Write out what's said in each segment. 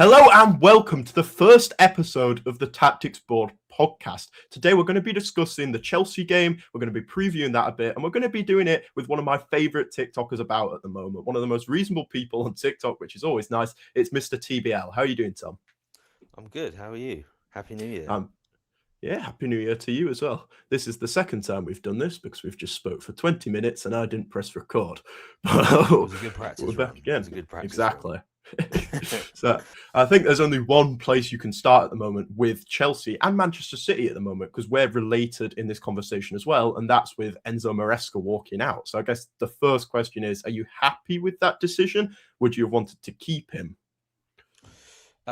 Hello and welcome to the first episode of the Tactics Board podcast. Today we're going to be discussing the Chelsea game. We're going to be previewing that a bit, and we're going to be doing it with one of my favorite TikTokers about at the moment, one of the most reasonable people on TikTok, which is always nice. It's Mr. TBL. How are you doing, Tom? I'm good. How are you? Happy New Year. Yeah, Happy New Year to you as well. This is the second time we've done this because we've just spoke for 20 minutes and I didn't press record. It was a good We're practice back run. It again. was a good practice Exactly. run. So I think there's only one place you can start at the moment with Chelsea and Manchester City at the moment because we're related in this conversation as well, and that's with Enzo Maresca walking out. So I guess the first question is, are you happy with that decision? Would you have wanted to keep him?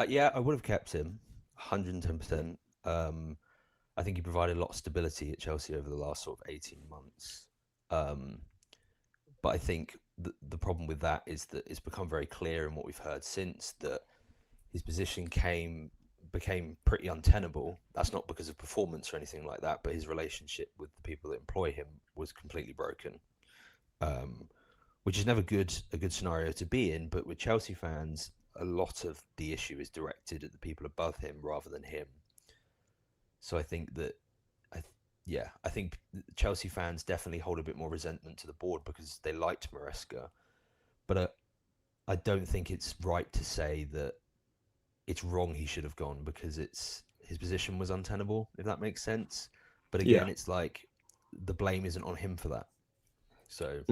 Yeah, I would have kept him 110%. I think he provided a lot of stability at Chelsea over the last sort of 18 months. But I think the problem with that is that it's become very clear in what we've heard since that his position became pretty untenable. That's not because of performance or anything like that, but his relationship with the people that employ him was completely broken, which is never a good scenario to be in. But with Chelsea fans, a lot of the issue is directed at the people above him rather than him. So I think that I think Chelsea fans definitely hold a bit more resentment to the board because they liked Maresca, but I don't think it's right to say that it's wrong he should have gone because his position was untenable, if that makes sense. But again, it's like the blame isn't on him for that. So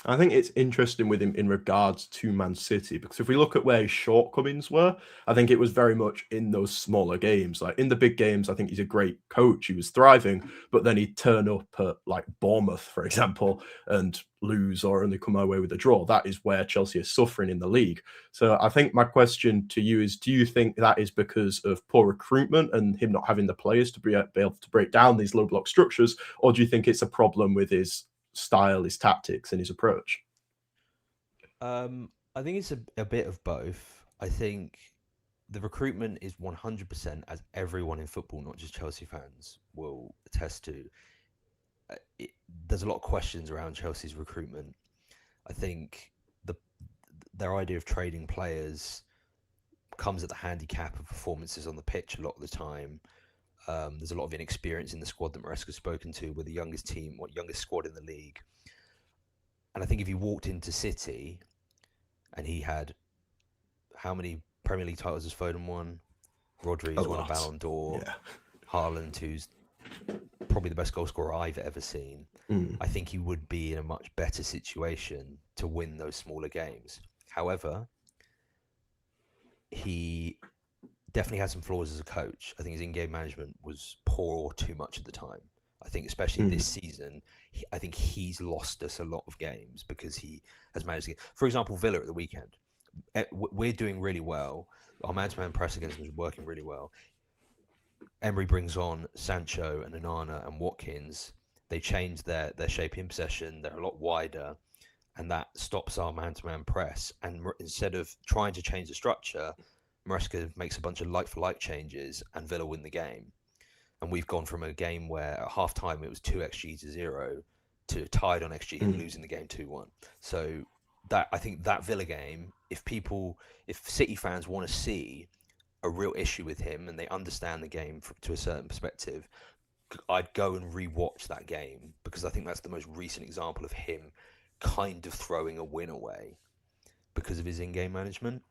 I think it's interesting with him in regards to Man City because if we look at where his shortcomings were, I think it was very much in those smaller games. Like in the big games, I think he's a great coach. He was thriving, but then he'd turn up at like Bournemouth, for example, and lose or only come away with a draw. That is where Chelsea is suffering in the league. So I think my question to you is, do you think that is because of poor recruitment and him not having the players to be able to break down these low block structures, or do you think it's a problem with his style, his tactics, and his approach? I think it's a bit of both. I think the recruitment is 100%, as everyone in football, not just Chelsea fans, will attest to. There's a lot of questions around Chelsea's recruitment. I think their idea of trading players comes at the handicap of performances on the pitch a lot of the time. There's a lot of inexperience in the squad that Maresca's spoken to. We're the youngest squad in the league. And I think if he walked into City and he had how many Premier League titles has Foden won? Rodri's won a Ballon d'Or. Yeah. Haaland, who's probably the best goal scorer I've ever seen. I think he would be in a much better situation to win those smaller games. However, he definitely had some flaws as a coach. I think his in-game management was poor or too much at the time. I think especially this season, I think he's lost us a lot of games because he has managed to get... For example, Villa at the weekend. We're doing really well. Our man-to-man press against them is working really well. Emery brings on Sancho and Onana and Watkins. They change their shape in possession. They're a lot wider, and that stops our man-to-man press. And instead of trying to change the structure, Maresca makes a bunch of like-for-like changes, and Villa win the game. And we've gone from a game where at half-time it was 2xG to 0 to tied on XG and losing the game 2-1. So I think that Villa game, if City fans want to see a real issue with him and they understand the game to a certain perspective, I'd go and re-watch that game because I think that's the most recent example of him kind of throwing a win away because of his in-game management.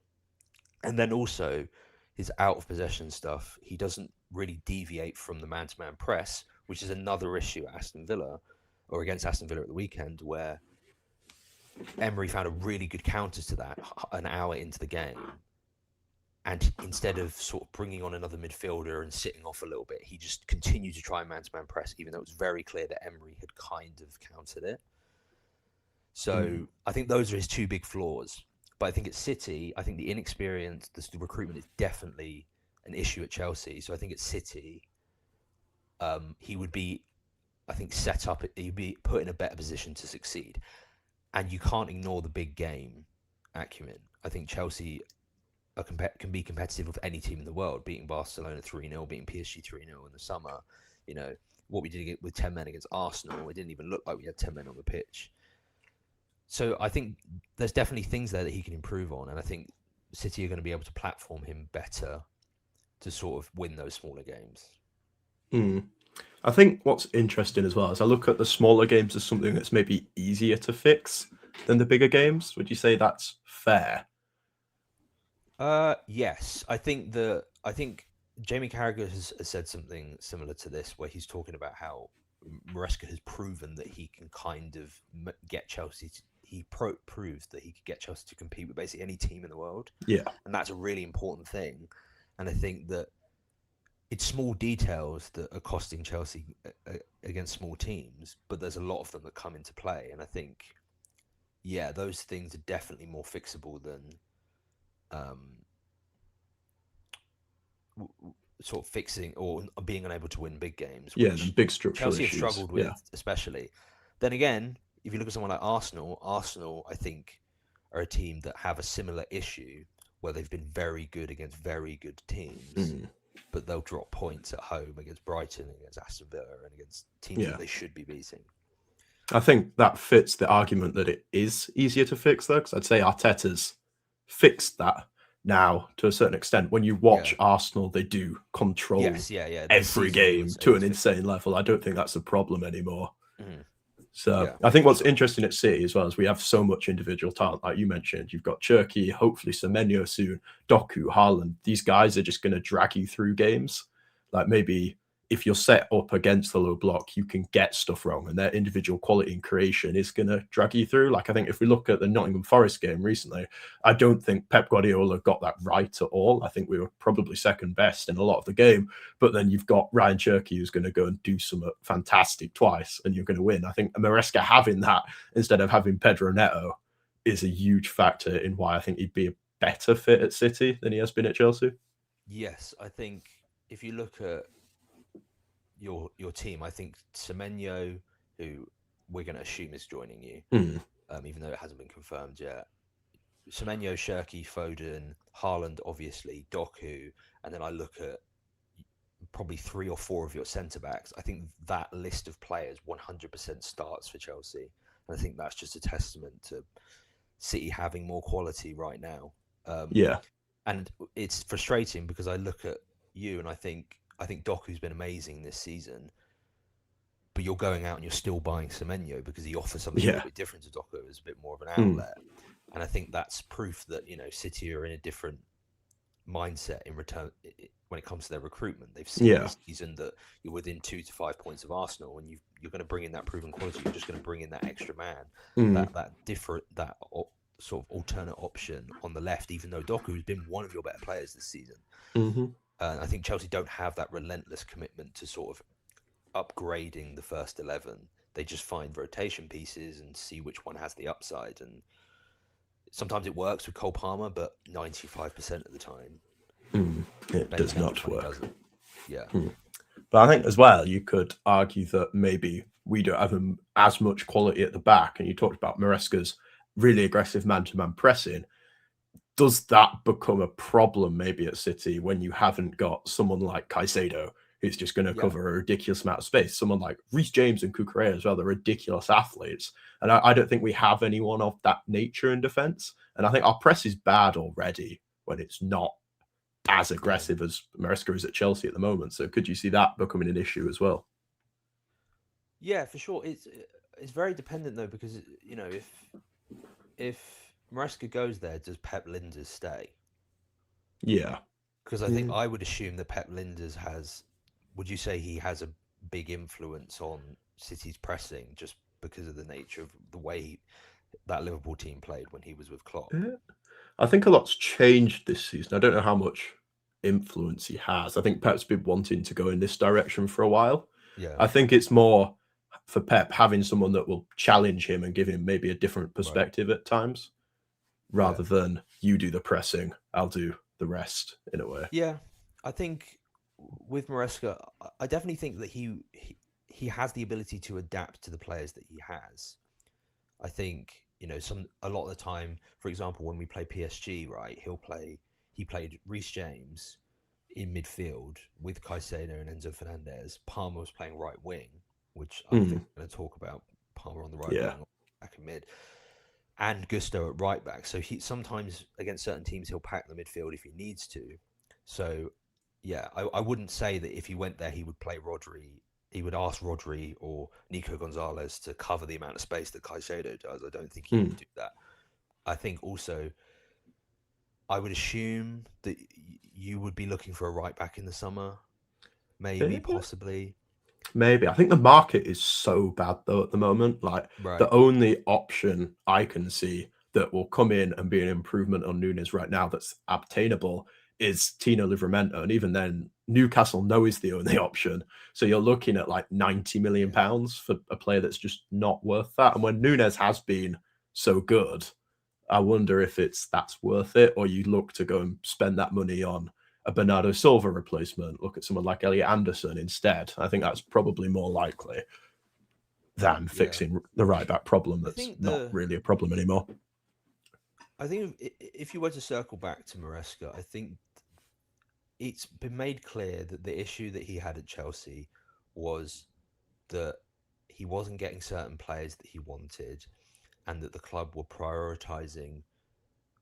And then also his out of possession stuff, he doesn't really deviate from the man-to-man press, which is another issue at Aston Villa or against Aston Villa at the weekend, where Emery found a really good counter to that an hour into the game. And instead of sort of bringing on another midfielder and sitting off a little bit, he just continued to try man-to-man press, even though it was very clear that Emery had kind of countered it. So I think those are his two big flaws. But I think at City, I think the inexperience, the recruitment is definitely an issue at Chelsea. So I think at City, he would be, I think, he'd be put in a better position to succeed. And you can't ignore the big game acumen. I think Chelsea can be competitive with any team in the world, beating Barcelona 3-0, beating PSG 3-0 in the summer. You know, what we did with 10 men against Arsenal, it didn't even look like we had 10 men on the pitch. So I think there's definitely things there that he can improve on. And I think City are going to be able to platform him better to sort of win those smaller games. Hmm. I think what's interesting as well is I look at the smaller games as something that's maybe easier to fix than the bigger games. Would you say that's fair? Yes, I think Jamie Carragher has said something similar to this, where he's talking about how Maresca has proven that he can kind of get Chelsea. Proved that he could get Chelsea to compete with basically any team in the world, Yeah, and that's a really important thing. And I think that it's small details that are costing Chelsea against small teams, but there's a lot of them that come into play, and I think yeah, those things are definitely more fixable than um, sort of fixing or being unable to win big games, yeah, the which big structural Chelsea have issues. struggled Yeah, with, especially. Then again, if you look at someone like Arsenal, Arsenal, I think, are a team that have a similar issue where they've been very good against very good teams, mm, but they'll drop points at home against Brighton, against Aston Villa, and against teams yeah. that they should be beating. I think that fits the argument that it is easier to fix, though, because I'd say Arteta's fixed that now to a certain extent. When you watch Yeah. Arsenal, they do control Yes. Yeah. Yeah. This every season, game it to was an 50. insane level. I don't think that's a problem anymore. Mhm. So Yeah, I think for what's sure. interesting at City as well is we have so much individual talent, like you mentioned. You've got Cherky, hopefully Semenyo soon, Doku, Haaland. These guys are just going to drag you through games. Like maybe if you're set up against the low block, you can get stuff wrong, and their individual quality and creation is going to drag you through. Like I think if we look at the Nottingham Forest game recently, I don't think Pep Guardiola got that right at all. I think we were probably second best in a lot of the game, but then you've got Ryan Cherky who's going to go and do something fantastic twice, and you're going to win. I think Maresca having that instead of having Pedro Neto is a huge factor in why I think he'd be a better fit at City than he has been at Chelsea. Yes, I think if you look at your team, I think Semenyo, who we're going to assume is joining you, Mm, even though it hasn't been confirmed yet. Semenyo, Shirky, Foden, Haaland, obviously, Doku, and then I look at probably three or four of your centre backs. I think that list of players 100% starts for Chelsea, and I think that's just a testament to City having more quality right now. Um, yeah, and it's frustrating because I look at you and I think Doku's been amazing this season, but you're going out and you're still buying Semenyo because he offers something a little yeah, bit different to Doku as a bit more of an mm, outlet. And I think that's proof that City are in a different mindset in return when it comes to their recruitment. They've seen yeah, this season that you're within 2 to 5 points of Arsenal, and you're going to bring in that proven quality. You're just going to bring in that extra man, mm, that different sort of alternate option on the left. Even though Doku has been one of your better players this season, mm-hmm, I think Chelsea don't have that relentless commitment to sort of upgrading the first 11. They just find rotation pieces and see which one has the upside. And sometimes it works with Cole Palmer, but 95% of the time, it Ben does Chambers not when he work. doesn't. Yeah. But I think as well, you could argue that maybe we don't have as much quality at the back. And you talked about Maresca's really aggressive man-to-man pressing. Does that become a problem maybe at City when you haven't got someone like Caicedo who's just going to Yeah. cover a ridiculous amount of space? Someone like Reece James and Cucurella as well, they're ridiculous athletes. And I don't think we have anyone of that nature in defence. And I think our press is bad already when it's not as Yeah. aggressive as Maresca is at Chelsea at the moment. So could you see that becoming an issue as well? Yeah, for sure. It's very dependent though because if Maresca goes there, does Pep Linders stay? Yeah. Because I think Mm. I would assume that Pep Linders has. Would you say he has a big influence on City's pressing just because of the nature of the way that Liverpool team played when he was with Klopp? Yeah. I think a lot's changed this season. I don't know how much influence he has. I think Pep's been wanting to go in this direction for a while. Yeah. I think it's more for Pep having someone that will challenge him and give him maybe a different Right. perspective at times, Yeah. rather than you do the pressing, I'll do the rest in a way. Yeah. I think with Maresca, I definitely think that he has the ability to adapt to the players that he has. I think a lot of the time, for example, when we play PSG, right, he played Reece James in midfield with Caicedo and Enzo Fernandez. Palmer was playing right wing, which I think Mm, we're going to talk about Palmer on the right yeah. wing, back in mid. and Gusto at right back. So he sometimes against certain teams he'll pack the midfield if he needs to. So yeah, I wouldn't say that if he went there he would play Rodri. He would ask Rodri or Nico Gonzalez to cover the amount of space that Caicedo does. I don't think he Mm. would do that. I think also I would assume that you would be looking for a right back in the summer, maybe, Maybe. possibly. Maybe. I think the market is so bad though at the moment. Like Right. the only option I can see that will come in and be an improvement on Nunes right now that's obtainable is Tino Livramento. And even then, Newcastle know is the only option. So you're looking at like 90 million Yeah. pounds for a player that's just not worth that. And when Nunes has been so good, I wonder if that's worth it, or you look to go and spend that money on a Bernardo Silva replacement. Look at someone like Elliot Anderson instead. I think that's probably more likely than Yeah. fixing the right back problem I that's think not the really a problem anymore. I think if you were to circle back to Maresca, I think it's been made clear that the issue that he had at Chelsea was that he wasn't getting certain players that he wanted, and that the club were prioritizing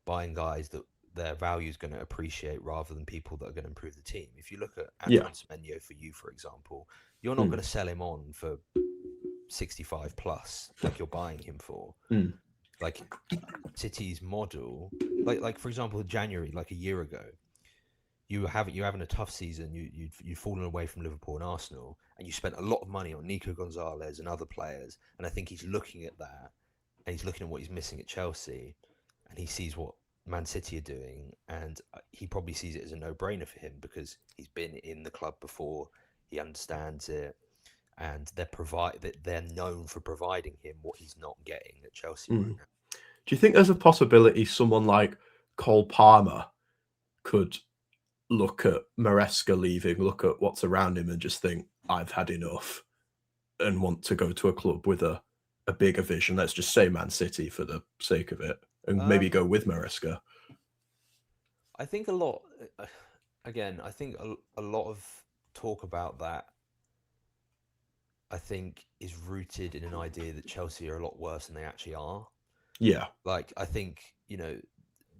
buying guys that their value is going to appreciate rather than people that are going to improve the team. If you look at Yeah. Antoine Semenyo for you, for example, you're not Mm. going to sell him on for 65 plus like you're buying him for. Mm. Like City's model, like for example, January, like a year ago, you're having a tough season. You've fallen away from Liverpool and Arsenal, and you spent a lot of money on Nico Gonzalez and other players. And I think he's looking at that, and he's looking at what he's missing at Chelsea, and he sees what Man City are doing, and he probably sees it as a no-brainer for him because he's been in the club before, he understands it, and they're known for providing him what he's not getting at Chelsea right Mm. now. Do you think there's a possibility someone like Cole Palmer could look at Maresca leaving, look at what's around him, and just think, I've had enough, and want to go to a club with a bigger vision? Let's just say Man City for the sake of it, and maybe Um, go with Maresca. I think a lot. Again, I think a lot of talk about that. I think is rooted in an idea that Chelsea are a lot worse than they actually are. Yeah. Like I think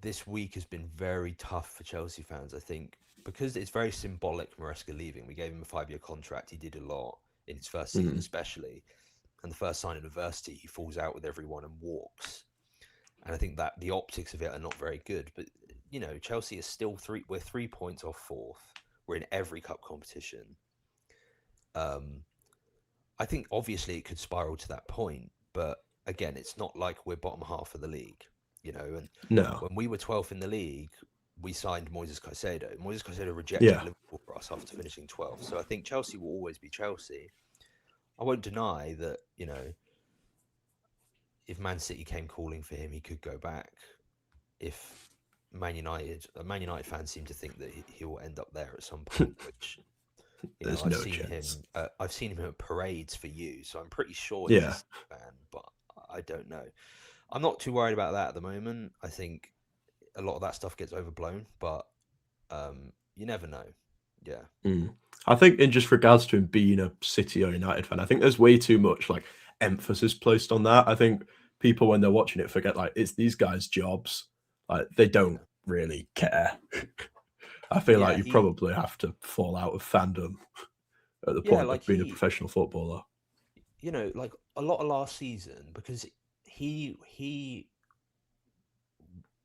this week has been very tough for Chelsea fans. I think because it's very symbolic. Maresca leaving, we gave him a 5-year contract. He did a lot in his first season, Mm. especially, and the first sign of adversity, he falls out with everyone and walks. And I think that the optics of it are not very good. But Chelsea is still three. We're 3 points off fourth. We're in every cup competition. Um, I think obviously it could spiral to that point, but again, it's not like we're bottom half of the league, And No. when we were 12th in the league, we signed Moises Caicedo. Moises Caicedo rejected Yeah. Liverpool for us after finishing 12th. So I think Chelsea will always be Chelsea. I won't deny that, if Man City came calling for him, he could go back. If Man United fans seem to think that he will end up there at some point, which There's I've no seen chance. him. I've seen him at parades for you, so I'm pretty sure he's a Yeah. City fan. But I don't know. I'm not too worried about that at the moment. I think a lot of that stuff gets overblown, but you never know. Yeah, Mm. I think in just regards to him being a City or United fan, I think there's way too much like emphasis placed on that. I think people when they're watching it forget like it's these guys' jobs. Like they don't yeah, really care. I feel like yeah. you probably have to fall out of fandom at the Yeah, point like of being a professional footballer. like a lot of last season because he.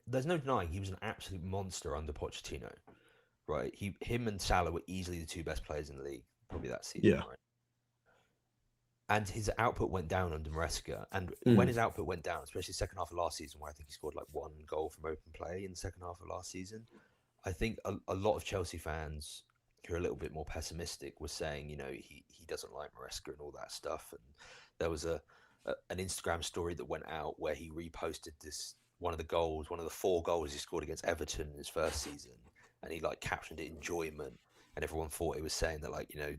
There's no denying he was an absolute monster under Pochettino, right? Him and Salah were easily the two best players in the league, probably that season, Yeah. right? And his output went down under Maresca. And when Mm. his output went down, especially the second half of last season, where I think he scored like 1 goal from open play in the second half of last season, I think a lot of Chelsea fans who are a little bit more pessimistic were saying, he doesn't like Maresca and all that stuff. And there was an Instagram story that went out where he reposted one of the 4 goals he scored against Everton in his first season, and he like captioned it enjoyment, and everyone thought it was saying that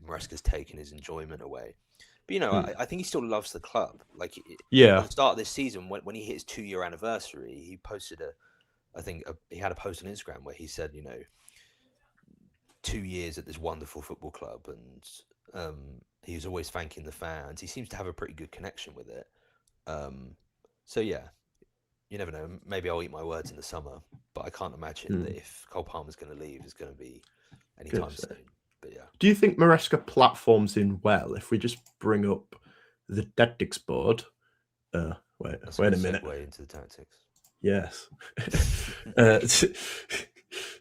Maresca's taken his enjoyment away. But Mm. I think he still loves the club. Like at Yeah. the start of this season, when he hit his 2-year anniversary, he posted he had a post on Instagram where he said, 2 years at this wonderful football club, and he was always thanking the fans. He seems to have a pretty good connection with it. So yeah, you never know. Maybe I'll eat my words in the summer, but I can't imagine that if Cole Palmer's going to leave, it's going to be Gonna anytime say. soon. But yeah, Do you think Maresca platforms in well? If we just bring up the tactics board. that's a Wait good a minute. segue into the tactics. Yes. uh,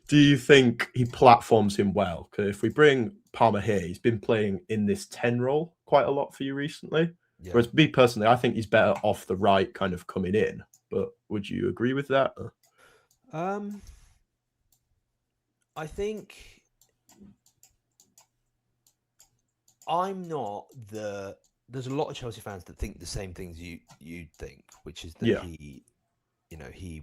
do you think he platforms him well? Because if we bring Palmer here, he's been playing in this 10 role quite a lot for you recently. Yeah. Whereas me personally, I think he's better off the right kind of coming in. But would you agree with that? I think I'm not the. There's a lot of Chelsea fans that think the same things you think, which is that Yeah. he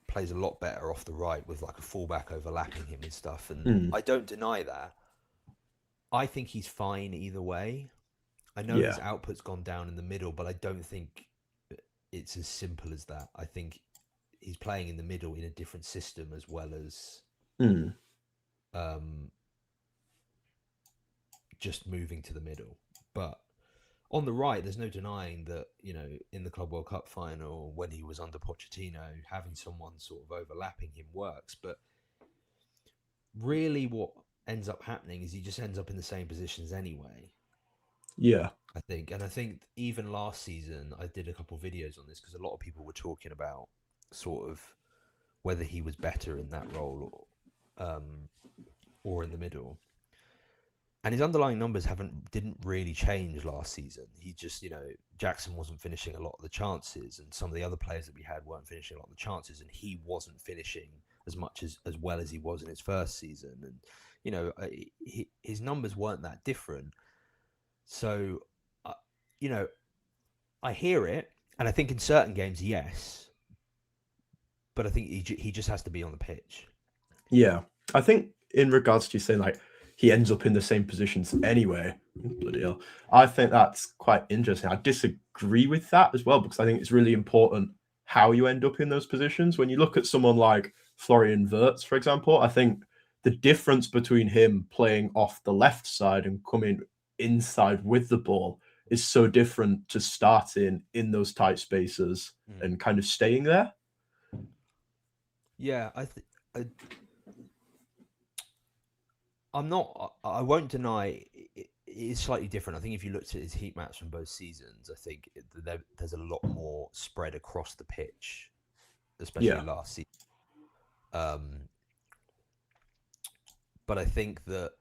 plays a lot better off the right with like a fullback overlapping him and stuff. And Mm, I don't deny that. I think he's fine either way. I know his yeah. output's gone down in the middle, but I don't think it's as simple as that. I think he's playing in the middle in a different system as well as Mm, um, just moving to the middle. But on the right, there's no denying that, in the Club World Cup final, when he was under Pochettino, having someone sort of overlapping him works. But really, what ends up happening is he just ends up in the same positions anyway. yeah. I think. And I think even last season, I did a couple of videos on this because a lot of people were talking about sort of whether he was better in that role or in the middle. And his underlying numbers didn't really change last season. He just, Jackson wasn't finishing a lot of the chances, and some of the other players that we had weren't finishing a lot of the chances, and he wasn't finishing as much as well as he was in his first season. And his numbers weren't that different. So, you know, I hear it, and I think in certain games, yes, but I think he just has to be on the pitch. Yeah. I think in regards to you saying like he ends up in the same positions anyway, bloody hell, I think that's quite interesting. I disagree with that as well because I think it's really important how you end up in those positions. When you look at someone like Florian Wirtz, for example, I think the difference between him playing off the left side and coming inside with the ball is so different to starting in those tight spaces and kind of staying there. Yeah, I'm not. I won't deny it is slightly different. I think if you looked at his heat maps from both seasons, I think there's a lot more spread across the pitch, especially Yeah. last season. Um, but I think that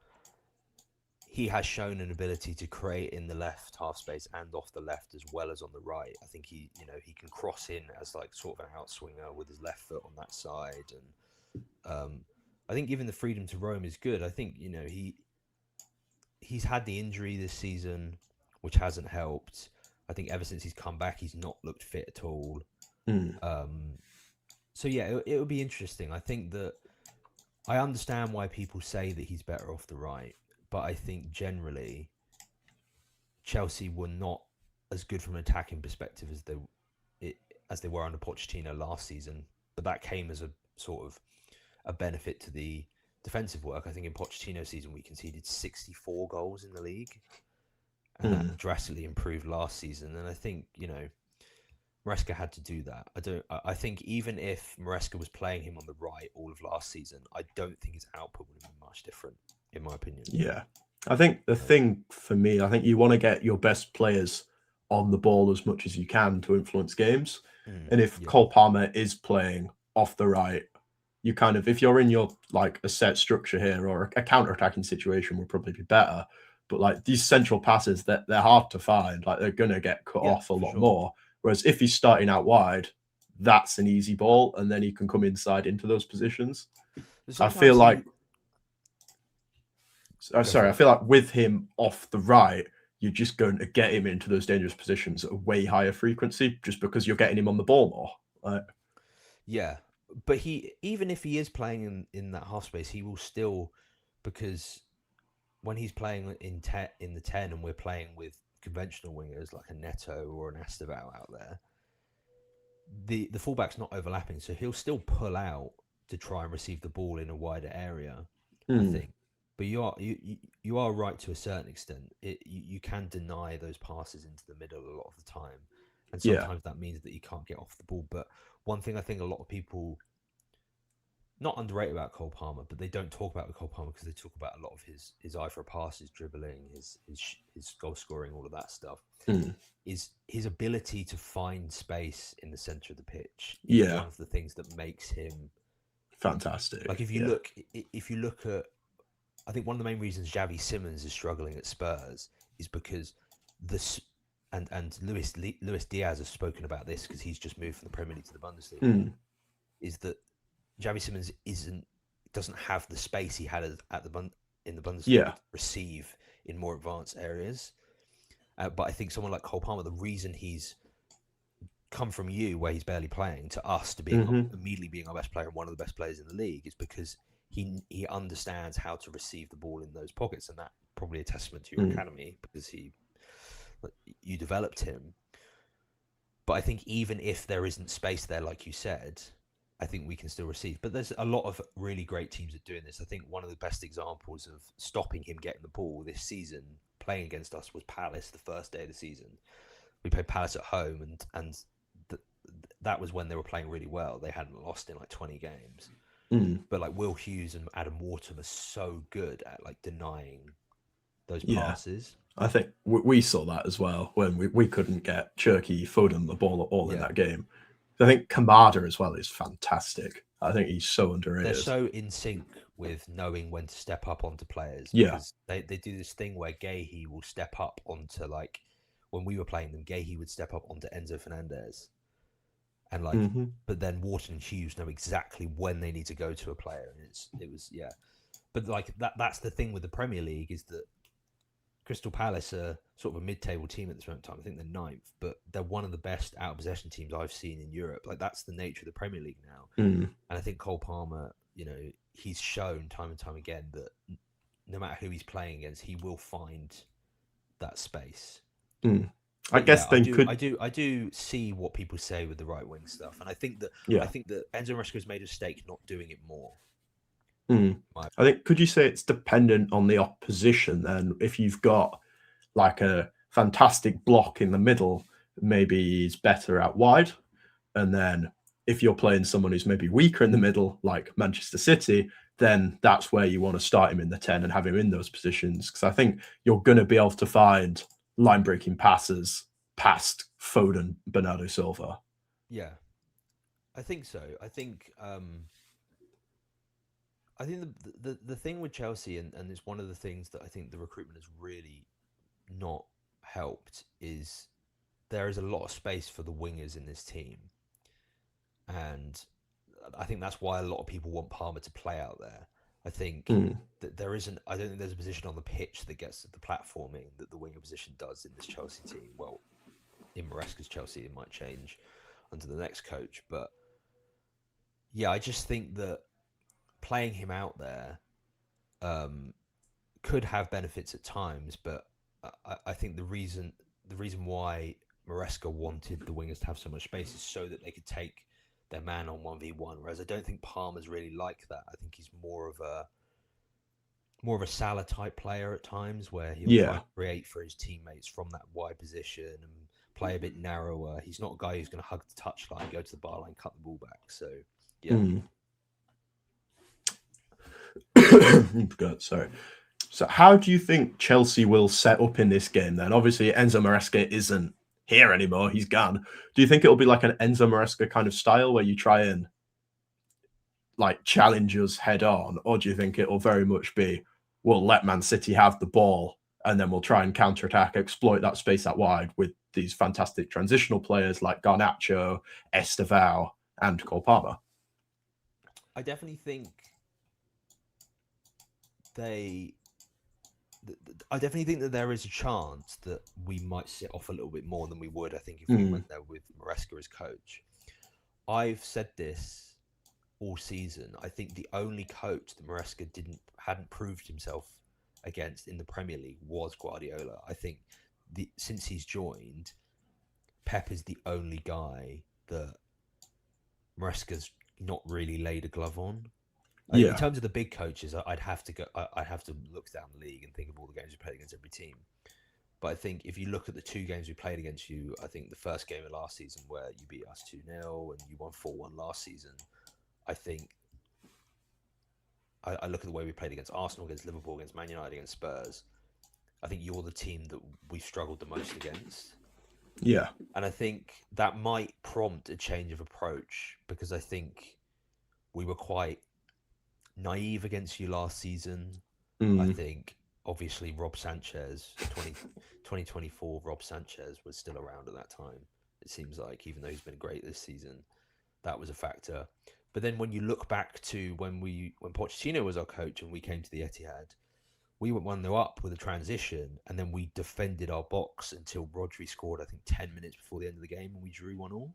he has shown an ability to create in the left half space and off the left as well as on the right. I think he can cross in as like sort of an outswinger with his left foot on that side, and I think given the freedom to roam is good. I think he's had the injury this season, which hasn't helped. I think ever since he's come back, he's not looked fit at all. Mm. So yeah, it would be interesting. I think that I understand why people say that he's better off the right, but I think generally Chelsea were not as good from an attacking perspective as they were under Pochettino last season. But that came as a sort of a benefit to the defensive work. I think in Pochettino's season we conceded 64 goals in the league, and that drastically improved last season. And I think Maresca had to do that. I think even if Maresca was playing him on the right all of last season, I don't think his output would have been much different, in my opinion. Yeah. I think the thing for me, I think you want to get your best players on the ball as much as you can to influence games. And if Cole Palmer is playing off the right, you kind of, if you're in your like a set structure here or a counter-attacking situation would probably be better. But like these central passes, they're hard to find. Like they're gonna get cut off a lot more. Whereas if he's starting out wide, that's an easy ball, and then he can come inside into those positions. I feel like I feel like with him off the right, you're just going to get him into those dangerous positions at a way higher frequency just because you're getting him on the ball more. Yeah, but even if he is playing in that half space, he will still, because when he's playing in the 10 and we're playing with conventional wingers like a Neto or an Estevao out there, the fullback's not overlapping, so he'll still pull out to try and receive the ball in a wider area. I think, but you are right to a certain extent. You can deny those passes into the middle a lot of the time, and sometimes that means that you can't get off the ball. But one thing I think a lot of people not underrated about Cole Palmer, but they don't talk about Cole Palmer because they talk about a lot of his eye for a pass, his dribbling, his goal scoring, all of that stuff. Mm. Is his ability to find space in the center of the pitch is Yeah. one of the things that makes him Fantastic. like. If you look at, I think one of the main reasons Xavi Simons is struggling at Spurs is because this and Luis Diaz has spoken about this because he's just moved from the Premier League to the Bundesliga. Mm. Is that Xavi Simons doesn't have the space he had in the Bundesliga to receive in more advanced areas. But I think someone like Cole Palmer, the reason he's come from where he's barely playing, to us to being immediately being our best player and one of the best players in the league, is because he understands how to receive the ball in those pockets, and that probably a testament to your academy because you developed him. But I think even if there isn't space there, like you said, I think we can still receive. But there's a lot of really great teams at doing this. I think one of the best examples of stopping him getting the ball this season, playing against us, was Palace the first day of the season. We played Palace at home, and that was when they were playing really well. They hadn't lost in like 20 games. But like Will Hughes and Adam Wharton are so good at like denying those passes. I think we saw that as well when we couldn't get Cherky Foden the ball at all in that game. I think Kamada as well is fantastic. I think he's so underrated. They're so in sync with knowing when to step up onto players. Because they do this thing where Gahey will step up onto, like, when we were playing them, Gahey would step up onto Enzo Fernandez. And like, but then Wharton and Hughes know exactly when they need to go to a player. And it was. But like that's the thing with the Premier League, is that Crystal Palace are sort of a mid-table team at this moment in time. I think they're 9th, but they're one of the best out-of-possession teams I've seen in Europe. Like, that's the nature of the Premier League now. And I think Cole Palmer, he's shown time and time again that no matter who he's playing against, he will find that space. I guess I do see what people say with the right wing stuff, and I think that Enzo Maresca has made a mistake not doing it more. I think, could you say it's dependent on the opposition then? If you've got like a fantastic block in the middle, maybe he's better out wide. And then if you're playing someone who's maybe weaker in the middle, like Manchester City, then that's where you want to start him in the 10 and have him in those positions. Because I think you're going to be able to find line-breaking passes past Foden, Bernardo Silva. Yeah, I think so. I think the thing with Chelsea, and it's one of the things that I think the recruitment has really not helped, is there is a lot of space for the wingers in this team. And I think that's why a lot of people want Palmer to play out there. I think that I don't think there's a position on the pitch that gets the platforming that the winger position does in this Chelsea team. Well, in Maresca's Chelsea, it might change under the next coach. But yeah, I just think that playing him out there could have benefits at times, but I think the reason why Maresca wanted the wingers to have so much space is so that they could take their man on 1v1, whereas I don't think Palmer's really like that. I think he's more of a Salah type player at times, where he'll try to create for his teammates from that wide position and play a bit narrower. He's not a guy who's going to hug the touchline, go to the bar line, cut the ball back. So yeah. Good, sorry. So how do you think Chelsea will set up in this game then? Obviously, Enzo Maresca isn't here anymore. He's gone. Do you think it'll be like an Enzo Maresca kind of style where you try and like challenge us head on? Or do you think it'll very much be, we'll let Man City have the ball and then we'll try and counterattack, exploit that space out wide with these fantastic transitional players like Garnacho, Estevao, and Cole Palmer? I definitely think that there is a chance that we might sit off a little bit more than we would, I think, if we went there with Maresca as coach. I've said this all season. I think the only coach that Maresca hadn't proved himself against in the Premier League was Guardiola. I think since he's joined, Pep is the only guy that Maresca's not really laid a glove on. In terms of the big coaches, I'd have to look down the league and think of all the games we played against every team. But I think if you look at the 2 games we played against you, I think the first game of last season where you beat us 2-0 and you won 4-1 last season, I think I look at the way we played against Arsenal, against Liverpool, against Man United, against Spurs. I think you're the team that we've struggled the most against. Yeah. And I think that might prompt a change of approach, because I think we were quite naive against you last season. I think obviously Rob Sanchez, 2024 Rob Sanchez was still around at that time. It seems like, even though he's been great this season, that was a factor. But then when you look back to when Pochettino was our coach and we came to the Etihad, we went 1-0 up with a transition, and then we defended our box until Rodri scored, I think, 10 minutes before the end of the game, and we drew 1-1,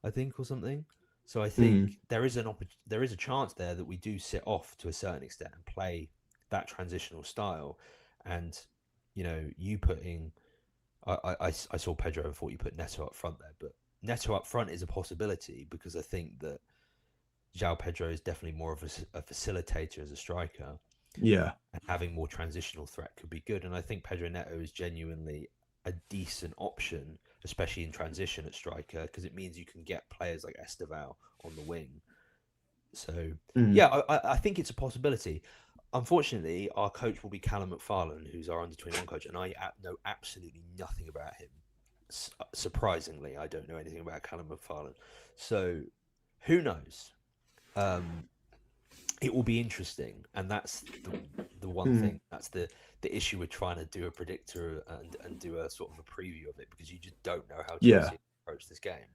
I think, or something. So I think there is a chance there that we do sit off to a certain extent and play that transitional style. And you putting, I saw Pedro and thought you put Neto up front there, but Neto up front is a possibility, because I think that João Pedro is definitely more of a facilitator as a striker. Yeah. And having more transitional threat could be good. And I think Pedro Neto is genuinely a decent option, especially in transition at striker, because it means you can get players like Esteval on the wing. So, yeah, I think it's a possibility. Unfortunately, our coach will be Callum McFarlane, who's our under-21 coach, and I know absolutely nothing about him. Surprisingly, I don't know anything about Callum McFarlane. So, who knows? It will be interesting, and that's the one thing. That's the issue with trying to do a predictor and do a sort of a preview of it, because you just don't know how Chelsea approach this game.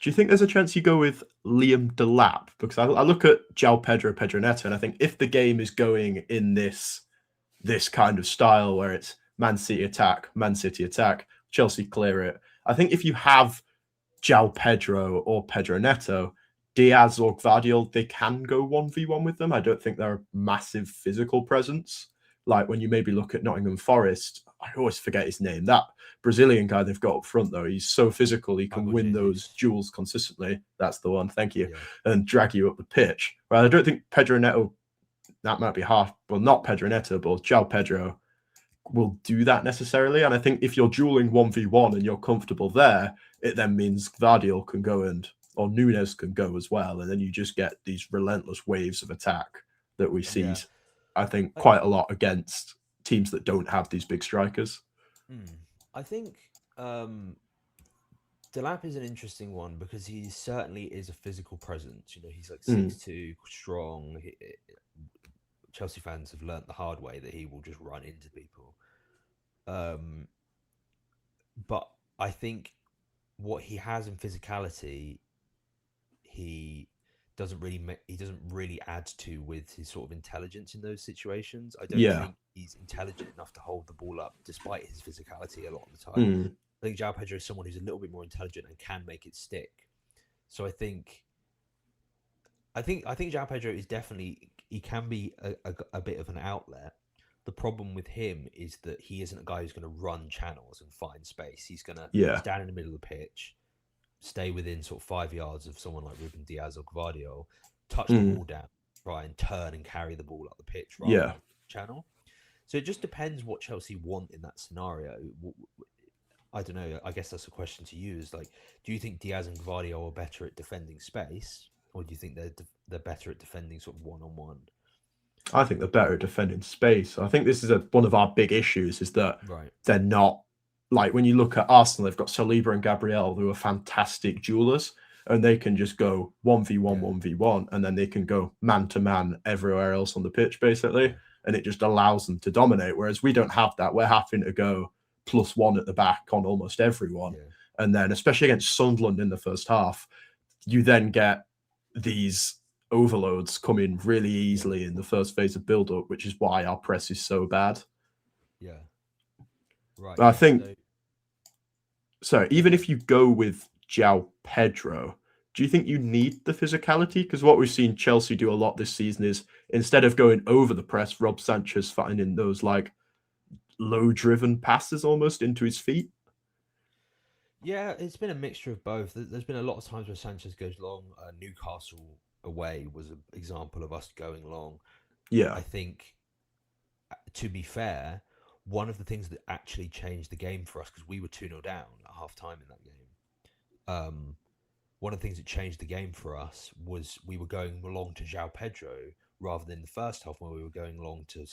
Do you think there's a chance you go with Liam Delap? Because I look at João Pedro, Pedro Neto, and I think if the game is going in this kind of style where it's Man City attack, Chelsea clear it, I think if you have João Pedro or Pedro Neto, Diaz or Gvardiol, they can go 1v1 with them. I don't think they're a massive physical presence. Like when you maybe look at Nottingham Forest, I always forget his name. That Brazilian guy they've got up front, though, he's so physical, he can win those duels consistently. That's the one, thank you. Yeah. And drag you up the pitch. Well, I don't think Pedro Neto, that might be half, well, not Pedro Neto, but João Pedro will do that necessarily. And I think if you're dueling 1v1 and you're comfortable there, it then means Gvardiol can go or Nunes can go as well. And then you just get these relentless waves of attack that we see, I think, quite a lot against teams that don't have these big strikers. I think Delap is an interesting one, because he certainly is a physical presence. He's like 6'2", strong. Chelsea fans have learnt the hard way that he will just run into people. But I think what he has in physicality, he doesn't really add to with his sort of intelligence in those situations. I don't think he's intelligent enough to hold the ball up despite his physicality a lot of the time. I think João Pedro is someone who's a little bit more intelligent and can make it stick. So I think João Pedro is definitely, he can be a bit of an outlet. The problem with him is that he isn't a guy who's going to run channels and find space. He's going to stand in the middle of the pitch, stay within sort of 5 yards of someone like Ruben Diaz or Gvardiol, touch the ball down, try and turn and carry the ball up the pitch rather than channel. So it just depends what Chelsea want in that scenario. I don't know. I guess that's a question to you. Is like, do you think Diaz and Gvardiol are better at defending space, or do you think they're better at defending sort of one-on-one? I think they're better at defending space. I think this is one of our big issues, is that they're not, like when you look at Arsenal, they've got Saliba and Gabriel, who are fantastic duelers, and they can just go 1v1, 1v1, and then they can go man-to-man everywhere else on the pitch, basically, and it just allows them to dominate, whereas we don't have that. We're having to go +1 at the back on almost everyone. And then, especially against Sunderland in the first half, you then get these overloads coming really easily in the first phase of build-up, which is why our press is so bad. But I think, so even if you go with João Pedro, do you think you need the physicality? Because what we've seen Chelsea do a lot this season is, instead of going over the press, Rob Sanchez finding those like low-driven passes almost into his feet. Yeah, it's been a mixture of both. There's been a lot of times where Sanchez goes long. Newcastle away was an example of us going long. I think, to be fair, one of the things that actually changed the game for us, because we were 2-0 down at half time in that game. One of the things that changed the game for us was we were going along to João Pedro rather than the first half where we were going along to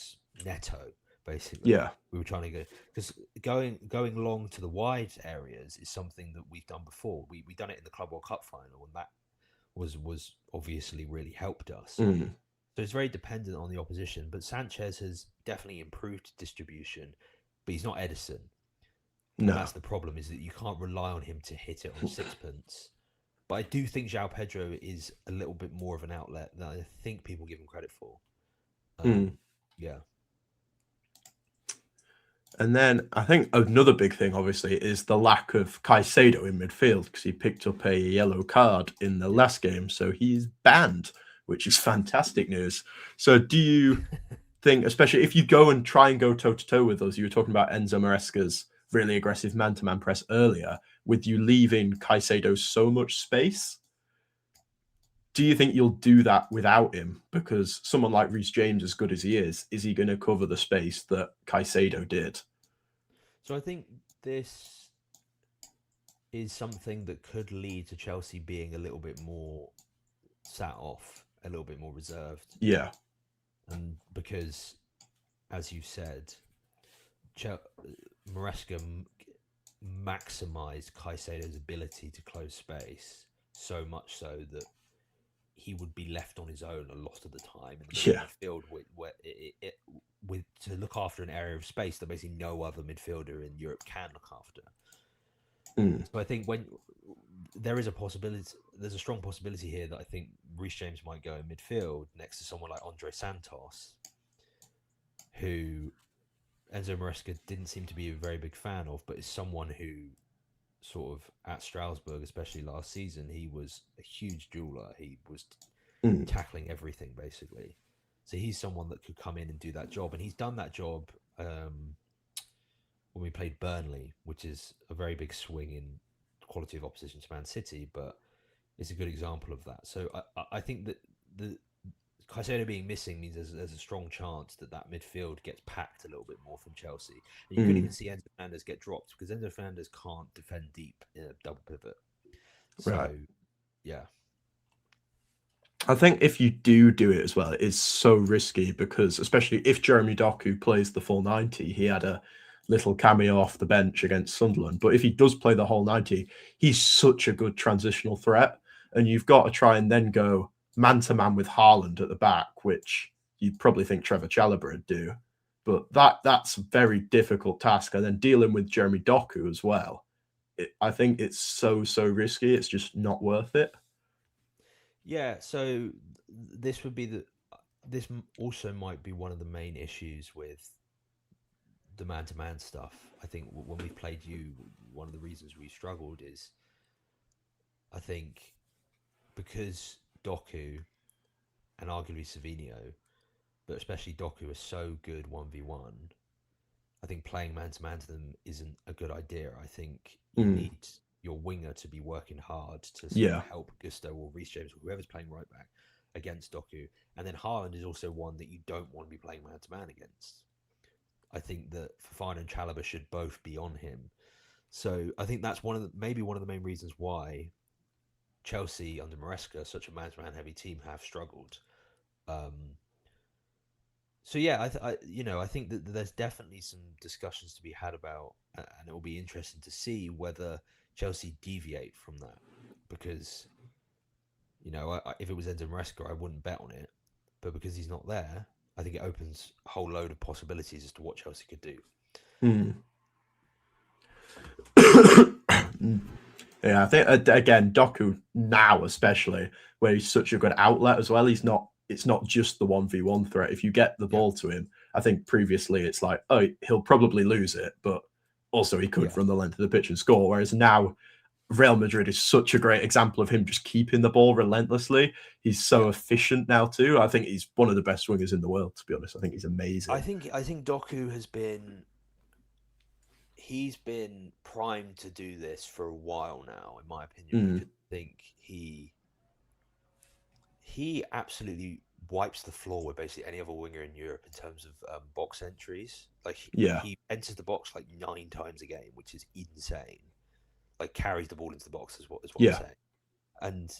Neto. Basically, Yeah. we were trying to go because going long to the wide areas is something that we've done before. We done it in the Club World Cup final, and that was obviously really helped us. Mm. So it's very dependent on the opposition. But Sanchez has definitely improved distribution, but he's not Edison. And No. that's the problem, is that you can't rely on him to hit it on sixpence. But I do think João Pedro is a little bit more of an outlet than I think people give him credit for. Mm. Yeah. And then I think another big thing, obviously, is the lack of Caicedo in midfield because he picked up a yellow card in the last game. So he's banned, which is fantastic news. So do you think, especially if you go and try and go toe-to-toe with us, you were talking about Enzo Maresca's really aggressive man-to-man press earlier, with you leaving Caicedo so much space, do you think you'll do that without him? Because someone like Reece James, as good as he is he going to cover the space that Caicedo did? So I think this is something that could lead to Chelsea being a little bit more sat off, a little bit more reserved. Yeah. And because, as you said, Maresca maximised Caicedo's ability to close space so much so that he would be left on his own a lot of the time in the middle of the midfield with to look after an area of space that basically no other midfielder in Europe can look after. Mm. So I think when there is a possibility, there's a strong possibility here that I think Reece James might go in midfield next to someone like Andre Santos, who Enzo Maresca didn't seem to be a very big fan of, but is someone who sort of at Strasbourg, especially last season, he was a huge jeweler. He was tackling everything basically. So he's someone that could come in and do that job, and he's done that job when we played Burnley, which is a very big swing in quality of opposition to Man City, but it's a good example of that. So I think that the Caicedo being missing means there's a strong chance that that midfield gets packed a little bit more from Chelsea. And you could even see Enzo Fernandez get dropped because Enzo Fernandez can't defend deep in a double pivot. So, Right. yeah. I think if you do it as well, it's so risky because especially if Jeremy Doku plays the full 90, he had a little cameo off the bench against Sunderland. But if he does play the whole 90, he's such a good transitional threat. And you've got to try and then go man-to-man with Haaland at the back, which you'd probably think Trevor Chalobah would do. But that's a very difficult task. And then dealing with Jeremy Doku as well. I think it's so risky. It's just not worth it. Yeah, so this would be this also might be one of the main issues with the man-to-man stuff. I think when we've played you, one of the reasons we struggled is, I think, because Doku and arguably Savinho, but especially Doku, are so good 1v1, I think playing man-to-man to them isn't a good idea. I think you need your winger to be working hard to sort of help Gusto or Reece James or whoever's playing right back against Doku. And then Haaland is also one that you don't want to be playing man-to-man against. I think that Fofana and Chalobah should both be on him. So I think that's maybe one of the main reasons why Chelsea under Maresca, such a man-to-man heavy team, have struggled. So yeah, I think that there's definitely some discussions to be had about, and it will be interesting to see whether Chelsea deviate from that, because if it was Enzo Maresca, I wouldn't bet on it, but because he's not there, I think it opens a whole load of possibilities as to what Chelsea could do. Yeah, I think again, Doku now especially, where he's such a good outlet as well. It's not just the 1v1 threat. If you get the ball to him, I think previously it's like, oh, he'll probably lose it, but also he could from the length of the pitch and score. Whereas now Real Madrid is such a great example of him just keeping the ball relentlessly. He's so efficient now too. I think he's one of the best wingers in the world, to be honest. I think he's amazing. I think Doku he's been primed to do this for a while now, in my opinion. Because I think he absolutely wipes the floor with basically any other winger in Europe in terms of box entries. Like Yeah. he enters the box like 9 times a game, which is insane. Like carries the ball into the box is what I'm Yeah. saying. And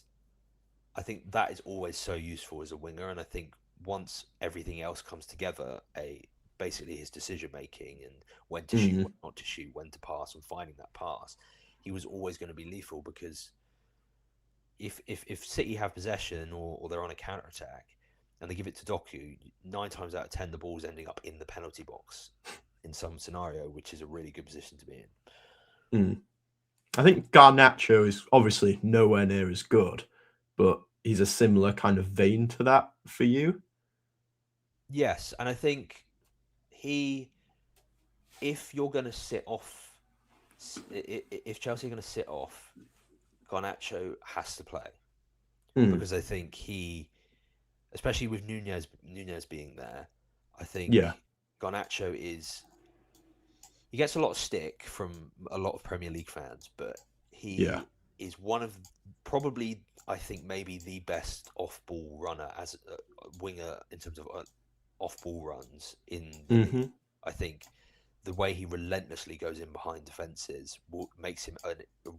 I think that is always so useful as a winger. And I think once everything else comes together, basically his decision making and when to shoot, when not to shoot, when to pass, and finding that pass, he was always going to be lethal because if City have possession or they're on a counter attack and they give it to Doku, 9 times out of 10 the ball's ending up in the penalty box in some scenario, which is a really good position to be in. I think Garnacho is obviously nowhere near as good, but he's a similar kind of vein to that for you. Yes, and I think if you're going to sit off, if Chelsea are going to sit off, Garnacho has to play because I think especially with Nunez being there, I think Garnacho he gets a lot of stick from a lot of Premier League fans, but he is one of probably, I think, maybe the best off-ball runner as a winger in terms of off-ball runs in the league. I think the way he relentlessly goes in behind defences makes him a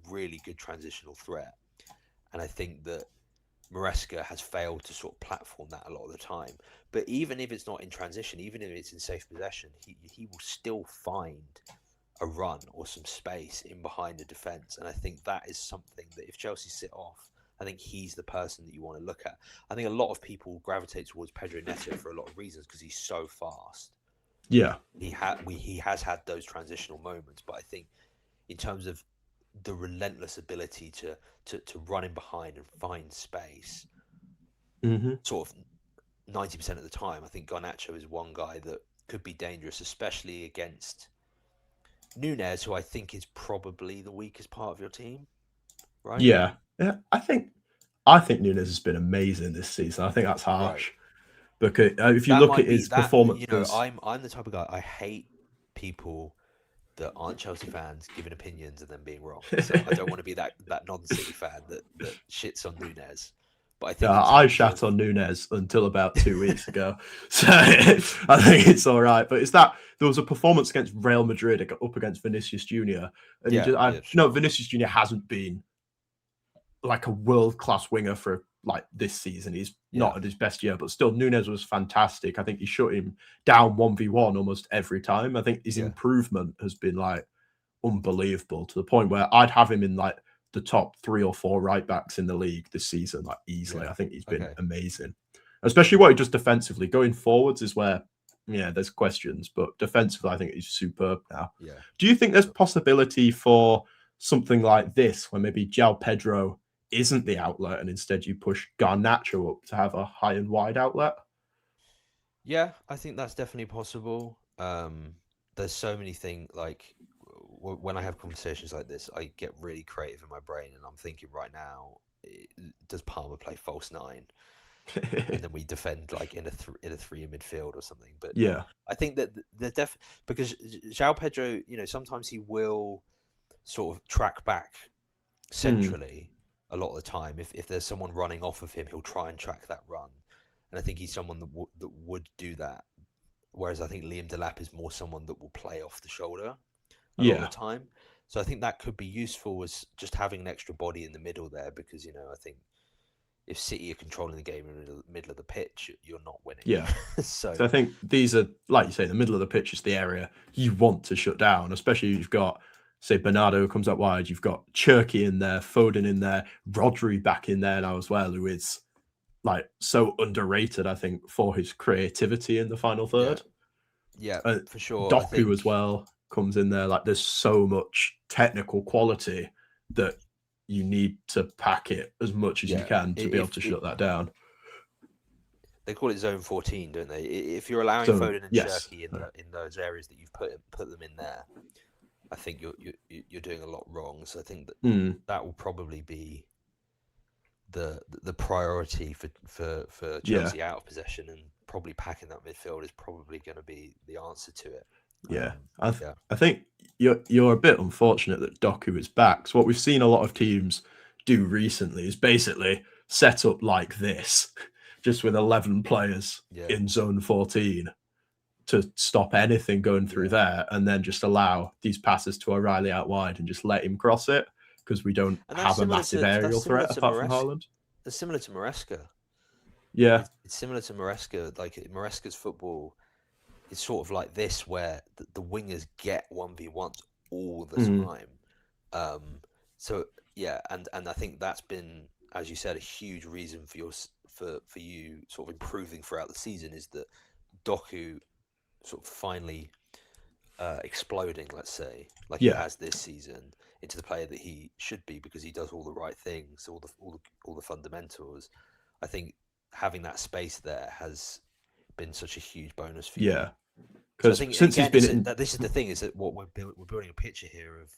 really good transitional threat. And I think that Maresca has failed to sort of platform that a lot of the time. But even if it's not in transition, even if it's in safe possession, he will still find a run or some space in behind the defence. And I think that is something that if Chelsea sit off, I think he's the person that you want to look at. I think a lot of people gravitate towards Pedro Neto for a lot of reasons because he's so fast. Yeah. He has had those transitional moments, but I think in terms of the relentless ability to run in behind and find space, sort of 90% of the time, I think Garnacho is one guy that could be dangerous, especially against Nunez, who I think is probably the weakest part of your team, right? Yeah. I think Nunez has been amazing this season. I think that's harsh because if you look at his performances, I'm the type of guy, I hate people that aren't Chelsea fans giving opinions and then being wrong. So I don't want to be that non-City fan that shits on Nunez. But I think I shat on Nunez until about 2 weeks ago, so I think it's all right. But it's that there was a performance against Real Madrid up against Vinicius Junior, and Vinicius Junior hasn't been like a world-class winger for like this season. He's not at his best year, but still Nunez was fantastic. I think he shut him down 1v1 almost every time. I think his improvement has been like unbelievable to the point where I'd have him in like the top 3 or 4 right backs in the league this season, like easily. I think he's been amazing, especially what he does defensively. Going forwards is where there's questions, but defensively I think he's superb now. Do you think there's possibility for something like this where maybe João Pedro isn't the outlet and instead you push Garnacho up to have a high and wide outlet? Yeah, I think that's definitely possible. There's so many things, like when I have conversations like this, I get really creative in my brain and I'm thinking right now, does Palmer play false 9? And then we defend like in a 3 in midfield or something. But I think that because João Pedro, sometimes he will sort of track back centrally a lot of the time. If there's someone running off of him, he'll try and track that run. And I think he's someone that would do that. Whereas I think Liam Delap is more someone that will play off the shoulder a lot of the time. So I think that could be useful as just having an extra body in the middle there because, I think if City are controlling the game in the middle of the pitch, you're not winning. Yeah. so I think these are, like you say, the middle of the pitch is the area you want to shut down, especially if you've got, say, Bernardo comes out wide, you've got Cherky in there, Foden in there, Rodri back in there now as well, who is like so underrated, I think, for his creativity in the final third. Yeah, for sure. Doku as well comes in there. Like there's so much technical quality that you need to pack it as much as you can to be able to shut that down. They call it zone 14, don't they? If you're allowing Foden and Cherky in those areas that you've put them in there, I think you're doing a lot wrong. So I think that that will probably be the priority for Chelsea out of possession, and probably packing that midfield is probably going to be the answer to it. I think you're a bit unfortunate that Doku is back. So what we've seen a lot of teams do recently is basically set up like this, just with 11 players in zone 14 to stop anything going through there, and then just allow these passes to O'Reilly out wide and just let him cross it, because we don't have a massive aerial threat apart from Haaland. It's similar to Maresca. Yeah. It's similar to Maresca. Like Maresca's football is sort of like this, where the wingers get 1v1s all the time. So yeah, and I think that's been, as you said, a huge reason for you sort of improving throughout the season, is that Doku sort of finally exploding, let's say, like he has this season, into the player that he should be, because he does all the right things, all the fundamentals. I think having that space there has been such a huge bonus for you. Yeah, because so since he's been this is the thing, is that what we're building a picture here of,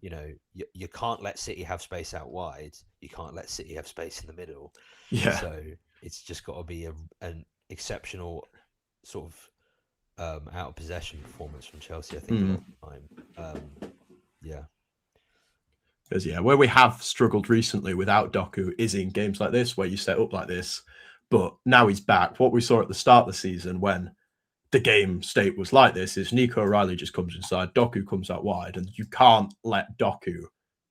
you know, you can't let City have space out wide, you can't let City have space in the middle. Yeah. So it's just got to be an exceptional sort of out of possession performance from Chelsea, I think, a lot of the time. Yeah. Because where we have struggled recently without Doku is in games like this, where you set up like this. But now he's back. What we saw at the start of the season, when the game state was like this, is Nico O'Reilly just comes inside, Doku comes out wide, and you can't let Doku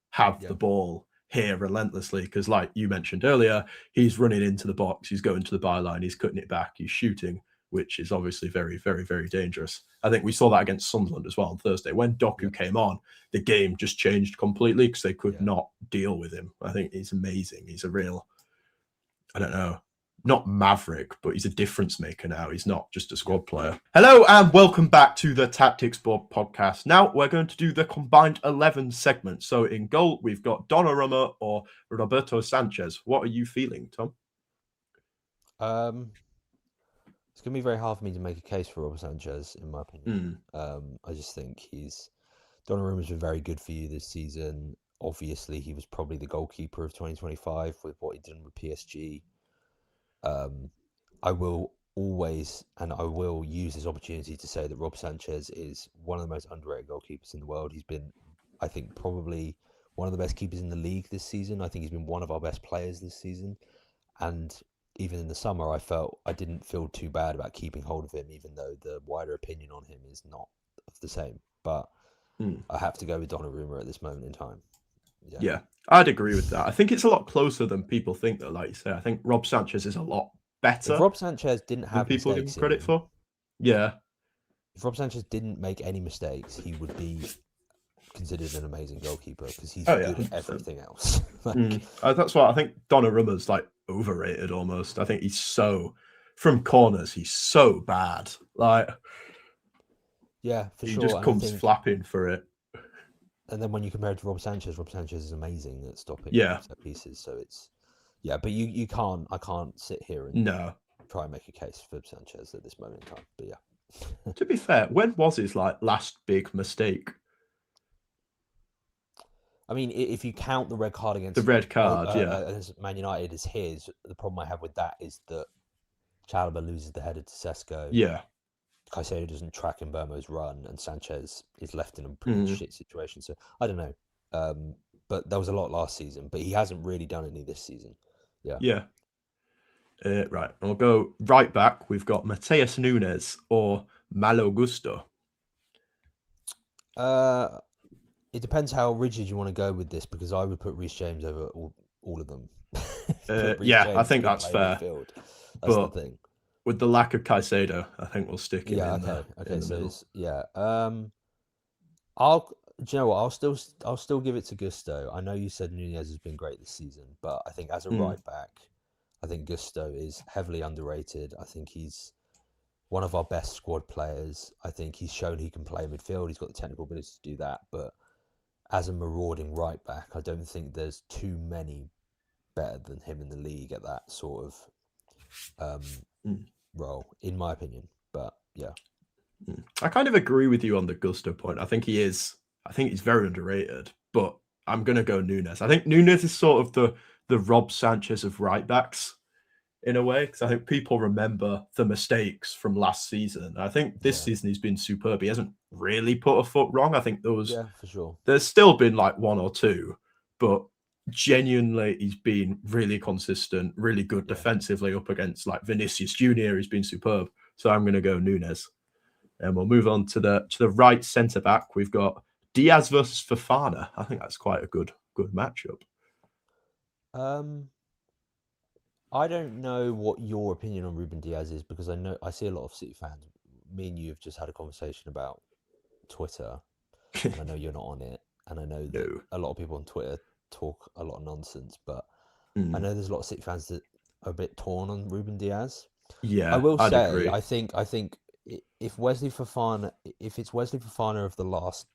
have the ball here relentlessly, because, like you mentioned earlier, he's running into the box, he's going to the byline, he's cutting it back, he's shooting, which is obviously very, very, very dangerous. I think we saw that against Sunderland as well on Thursday. When Doku came on, the game just changed completely, because they could not deal with him. I think he's amazing. He's a real, I don't know, not maverick, but he's a difference maker now. He's not just a squad player. Hello and welcome back to the Tactics Board podcast. Now we're going to do the combined 11 segment. So in goal, we've got Donnarumma or Roberto Sanchez. What are you feeling, Tom? It's going to be very hard for me to make a case for Roberto Sanchez, in my opinion. I just think Donnarumma's been very good for you this season. Obviously, he was probably the goalkeeper of 2025 with what he did with PSG. I will always, and I will use this opportunity to say that Rob Sanchez is one of the most underrated goalkeepers in the world. He's been, I think, probably one of the best keepers in the league this season. I think he's been one of our best players this season. And even in the summer, I didn't feel too bad about keeping hold of him, even though the wider opinion on him is not the same. But I have to go with Donnarumma at this moment in time. Yeah, I'd agree with that. I think it's a lot closer than people think, though. Like you say, I think Rob Sanchez is a lot better. If Rob Sanchez didn't have people give him credit him, for, if Rob Sanchez didn't make any mistakes, he would be considered an amazing goalkeeper, because he's good at everything else. That's why I think Donnarumma's like overrated almost. I think he's so, from corners, he's so bad. Like, yeah, for sure. He just comes flapping for it. And then when you compare it to Rob Sanchez is amazing at stopping set pieces. So it's, but I can't sit here and try and make a case for Sanchez at this moment in time. But to be fair, when was his last big mistake? I mean, if you count the red card against Man United as his, the problem I have with that is that Chalobah loses the header to Sesko. Yeah. Caicedo doesn't track Mbeumo's run, and Sanchez is left in a pretty shit situation. So I don't know. But there was a lot last season, but he hasn't really done any this season. Yeah. Right. I'll go right back. We've got Mateus Nunes or Malo Gusto. It depends how rigid you want to go with this, because I would put Reece James over all of them. I think that's fair. That's the thing. With the lack of Caicedo, I think we'll stick him in the middle. I'll still give it to Gusto. I know you said Nunez has been great this season, but I think as a right back, I think Gusto is heavily underrated. I think he's one of our best squad players. I think he's shown he can play midfield. He's got the technical ability to do that, but as a marauding right back, I don't think there's too many better than him in the league at that sort of role, in my opinion. But I kind of agree with you on the Gusto point. I think he's very underrated, but I'm gonna go Nunes. I think Nunes is sort of the Rob Sanchez of right backs in a way, because I think people remember the mistakes from last season. I think this season he's been superb. He hasn't really put a foot wrong. I think for sure. There's still been like one or two, but genuinely, he's been really consistent, really good Yeah. defensively up against like Vinicius Junior. He's been superb. So I'm going to go Nunes, and we'll move on to the right centre back. We've got Diaz versus Fofana. I think that's quite a good matchup. Um, I don't know what your opinion on Ruben Diaz is because I see a lot of City fans. Me and you have just had a conversation about Twitter, and I know you're not on it, and I know that No. a lot of people on Twitter talk a lot of nonsense, but I Mm. know there's a lot of City fans that are a bit torn on Ruben Diaz. I Yeah, will I'd say, agree. I think if it's Wesley Fofana of the last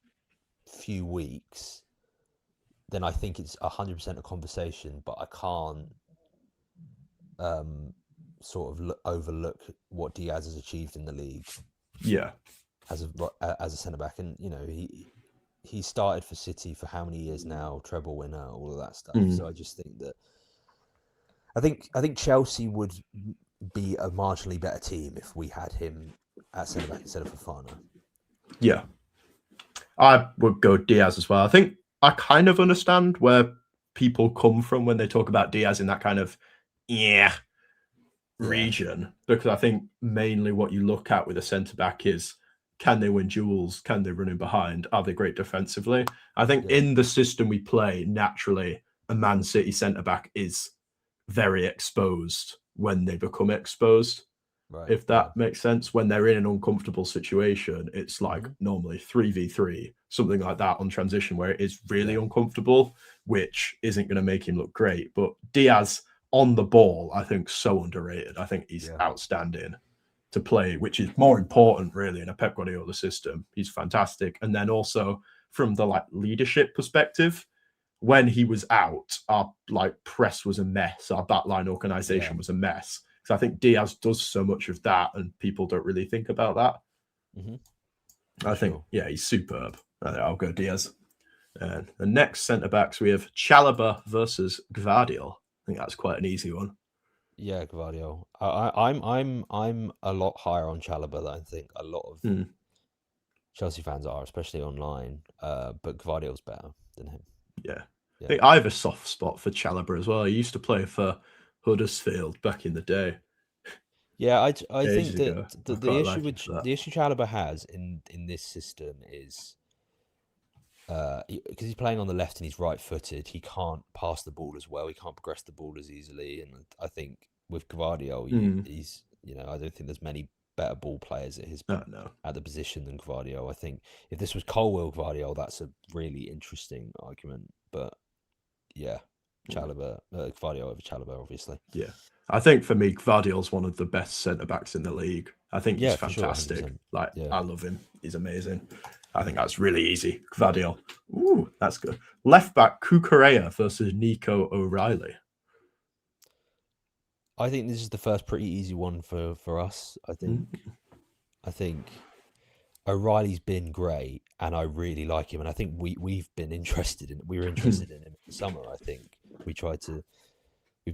few weeks, then I think it's 100% a conversation. But I can't um, sort of overlook what Diaz has achieved in the league Yeah. as a centre back, and you know he started for City for how many years now, treble winner, all of that stuff. Mm. So I just think that I think Chelsea would be a marginally better team if we had him at centre back instead of Fofana. Yeah. I would go Diaz as well. I think I kind of understand where people come from when they talk about Diaz in that kind of yeah Yeah, region, because I think mainly what you look at with a centre back is can they win duels? Can they run in behind? Are they great defensively? I think yeah, in the system we play, naturally, a Man City centre back is very exposed when they become exposed, right, if yeah, that makes sense. When they're in an uncomfortable situation, it's like hmm normally 3v3, something like that on transition, where it is really yeah, uncomfortable, which isn't going to make him look great. But Diaz on the ball, I think, so underrated. I think he's yeah, outstanding to play, which is more important really in a Pep Guardiola system. He's fantastic. And then also from the like leadership perspective, when he was out, our like press was a mess. Our backline yeah, organization was a mess. So I think Diaz does so much of that, and people don't really think about that. hmm for I think, sure. yeah, he's superb. I'll go Diaz. And the next centre backs we have Chalobah versus Gvardiol. I think that's quite an easy one. Yeah, Gvardiol. I'm a lot higher on Chalobah than I think a lot of Mm, Chelsea fans are, especially online. But Gvardiol's better than him. yeah, I Yeah. think I have a soft spot for Chalobah as well. He used to play for Huddersfield back in the day, Yeah, I ages think that ago. I quite like him for that. the issue Chalobah has in this system is because he's playing on the left and he's right-footed, he can't pass the ball as well. He can't progress the ball as easily. And I think with Gvardiol, Mm, he's I don't think there's many better ball players no, no, at the position than Gvardiol. I think if this was Colwill Gvardiol, that's a really interesting argument. But yeah, mm, Chalobah, Gvardiol over Chalobah, obviously. yeah. I think for me, Gvardiol's one of the best centre backs in the league. I think he's Yeah, for sure, fantastic. 100%. Like Yeah. I love him. He's amazing. I think that's really easy. Gvardiol. Ooh, that's good. Left back Kukurea versus Nico O'Reilly. I think this is the first pretty easy one for us. Mm, I think O'Reilly's been great, and I really like him. And I think we were interested in him in the summer. I think we've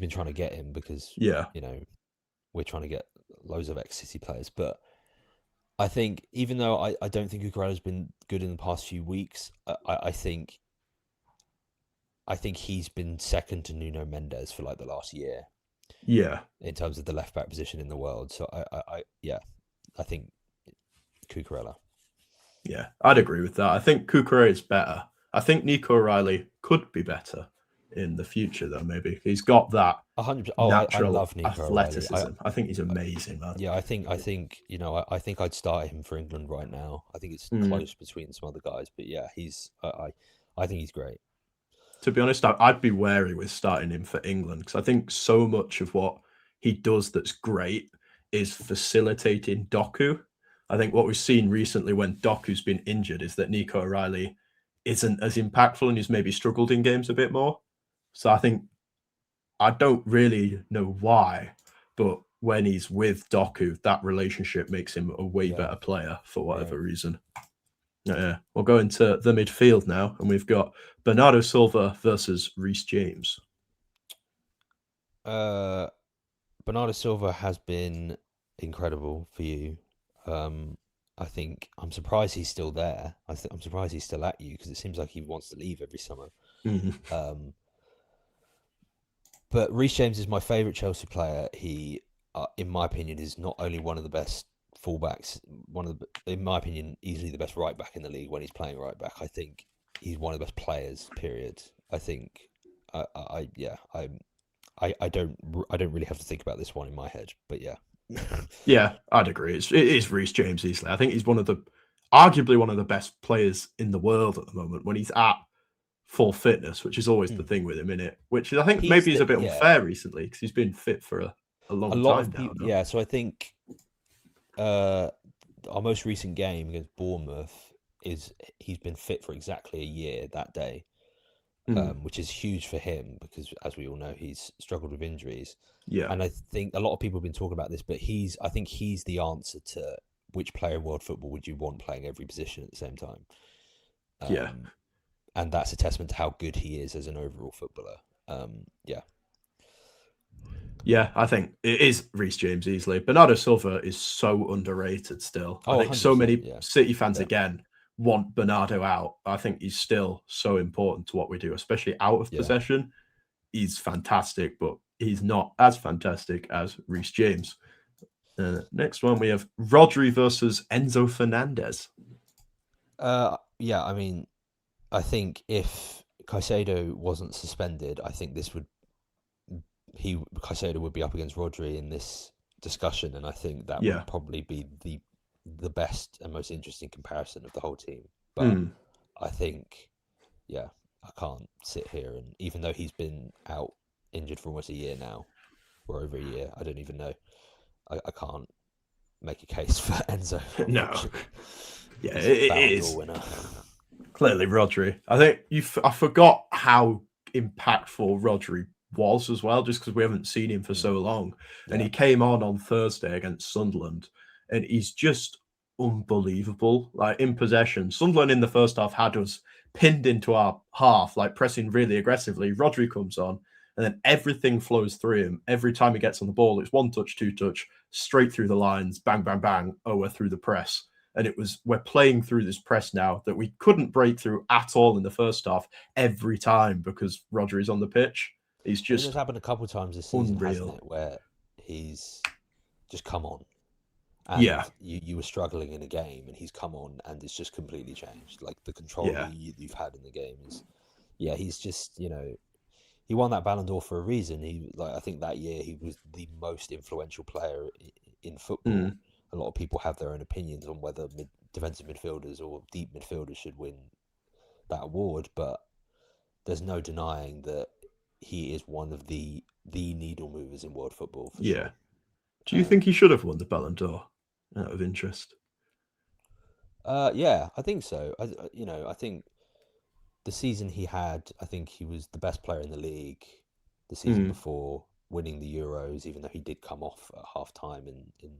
been trying to get him because yeah, you know we're trying to get loads of ex-City players. But I think even though I don't think Cucurella's been good in the past few weeks, I think he's been second to Nuno Mendes for like the last year yeah, in terms of the left back position in the world. So yeah, I think Cucurella. yeah. I'd agree with that. I think Kukurea is better. I think Nico O'Reilly could be better in the future, though. Maybe he's got that 100%. Oh, I natural love Nico O'Reilly. athleticism. I think he's amazing, man. Yeah, I think I think I'd start him for England right now. I think it's Mm. close between some other guys, but yeah, I think he's great. To be honest, I'd be wary with starting him for England because I think so much of what he does that's great is facilitating Doku. I think what we've seen recently when Doku's been injured is that Nico O'Reilly isn't as impactful and he's maybe struggled in games a bit more. So I think I don't really know why, but when he's with Doku, that relationship makes him a way Yeah, better player for whatever right. reason. Yeah, we'll go into the midfield now, and we've got Bernardo Silva versus Reece James. Uh, Bernardo Silva has been incredible for you. Um, I think I'm surprised he's still there. I'm surprised he's still at you because it seems like he wants to leave every summer. Mhm. Um, But Reece James is my favourite Chelsea player. He, in my opinion, is not only one of the best fullbacks, in my opinion, easily the best right back in the league when he's playing right back. I think he's one of the best players. Period. I think, I don't really have to think about this one in my head, but yeah. Yeah, I'd agree. It is Reece James easily. I think he's arguably one of the best players in the world at the moment when he's at full fitness, which is always the thing with him, in it. Which I think maybe is a bit unfair recently because he's been fit for a long lot time of now. people, yeah. So I think our most recent game against Bournemouth he's been fit for exactly a year that day, which is huge for him because, as we all know, he's struggled with injuries. Yeah, and I think a lot of people have been talking about this, but I think he's the answer to which player in world football would you want playing every position at the same time. Yeah. And that's a testament to how good he is as an overall footballer. Yeah. Yeah, I think it is Reece James easily. Bernardo Silva is so underrated still. I think so many City fans again want Bernardo out. I think he's still so important to what we do, especially out of possession. He's fantastic, but he's not as fantastic as Reece James. Next one, we have Rodri versus Enzo Fernandez. Yeah, I mean, I think if Caicedo wasn't suspended, I think Caicedo would be up against Rodri in this discussion, and I think that would probably be the best and most interesting comparison of the whole team. But I think, I can't sit here, and even though he's been out injured for almost a year now, or over a year, I don't even know. I can't make a case for Enzo. No, yeah, it is winner. Clearly Rodri. I think I forgot how impactful Rodri was as well, just because we haven't seen him for so long. And he came on Thursday against Sunderland, and he's just unbelievable. Like, in possession, Sunderland in the first half had us pinned into our half, like pressing really aggressively. Rodri comes on, and then everything flows through him. Every time he gets on the ball, it's one touch, two touch, straight through the lines, bang, bang, bang, we're through the press. And we're playing through this press now that we couldn't break through at all in the first half every time because Rodri's on the pitch. He's just it's happened a couple of times this season, hasn't it, where he's just come on. And you were struggling in a game, and he's come on, and it's just completely changed. Like, the control you've had in the game is, he's just, he won that Ballon d'Or for a reason. I think that year he was the most influential player in football. A lot of people have their own opinions on whether defensive midfielders or deep midfielders should win that award, but there's no denying that he is one of the needle movers in world football. For sure. Do you think he should have won the Ballon d'Or, out of interest? Yeah, I think so. I think the season he had, I think he was the best player in the league. The season before, winning the Euros, even though he did come off at half time in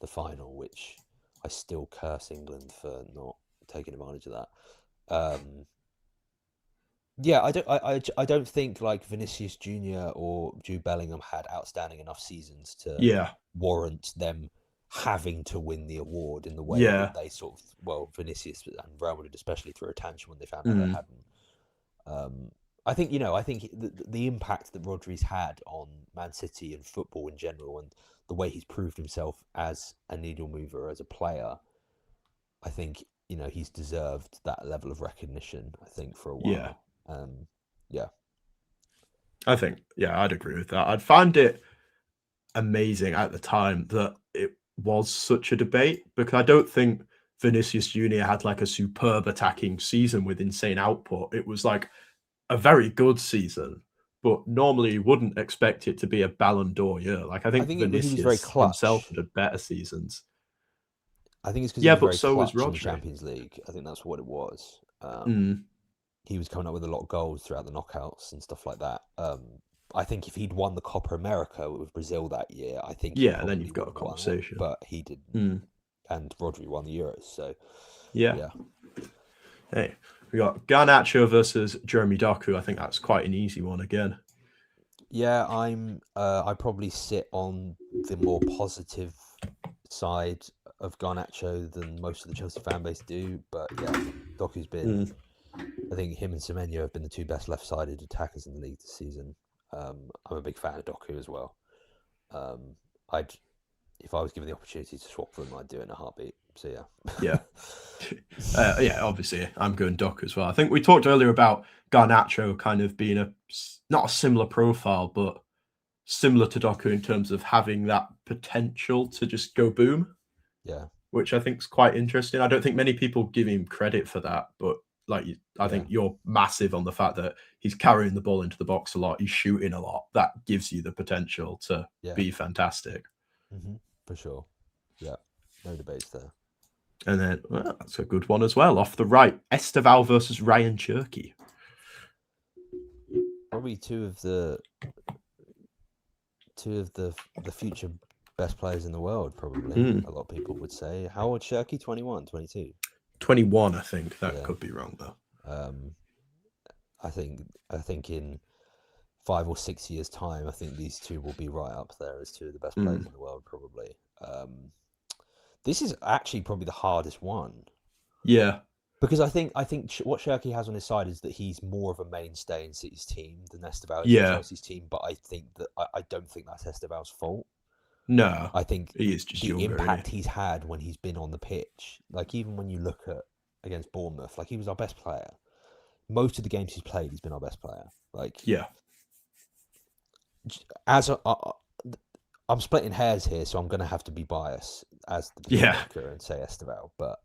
the final, which I still curse England for not taking advantage of that. I don't think like Vinicius Jr. or Jude Bellingham had outstanding enough seasons to warrant them having to win the award in the way that they sort of, Vinicius and Real Madrid especially threw a tantrum when they found out they hadn't. I think the impact that Rodri's had on Man City and football in general, and the way he's proved himself as a needle mover, as a player, I think he's deserved that level of recognition. I think for a while. I think I'd agree with that. I'd find it amazing at the time that it was such a debate, because I don't think Vinicius Jr. had like a superb attacking season with insane output. It was like a very good season, but normally you wouldn't expect it to be a Ballon d'Or year. Like, I think Vinicius he was very clutch. Himself had better seasons. I think it's because he was very so clutch was in the Champions League. I think that's what it was. He was coming up with a lot of goals throughout the knockouts and stuff like that. I think if he'd won the Copa America with Brazil that year, I think then you've got a conversation. But he didn't, and Rodri won the Euros. So Hey, we got Garnacho versus Jeremy Doku. I think that's quite an easy one again. Yeah, I probably sit on the more positive side of Garnacho than most of the Chelsea fan base do. But Doku's been. I think him and Semenyo have been the two best left-sided attackers in the league this season. I'm a big fan of Doku as well. I'd if I was given the opportunity to swap them, I'd do it in a heartbeat. So yeah. Yeah. Yeah, obviously, I'm going Doc as well. I think we talked earlier about Garnacho kind of being not a similar profile, but similar to Doku in terms of having that potential to just go boom, Yeah. which I think is quite interesting. I don't think many people give him credit for that, but I think you're massive on the fact that he's carrying the ball into the box a lot, he's shooting a lot. That gives you the potential to be fantastic. For sure. Yeah, no debates there. And then that's a good one as well. Off the right, Esteval versus Ryan Cherky. Probably two of the future best players in the world, probably. A lot of people would say. How old Cherky? 21, 22? 21, I think. That could be wrong, though. I think in 5 or 6 years' time, I think these two will be right up there as two of the best players in the world, probably. This is actually probably the hardest one. Yeah. Because I think what Cherky has on his side is that he's more of a mainstay in City's team than Esteval is in Chelsea's team. But I think that I don't think that's Esteval's fault. No, I think he is just the impact he's had when he's been on the pitch, like even when you look at against Bournemouth, like he was our best player. Most of the games he's played, he's been our best player. Like I'm splitting hairs here, so I'm going to have to be biased as the playmaker and say Esteval, but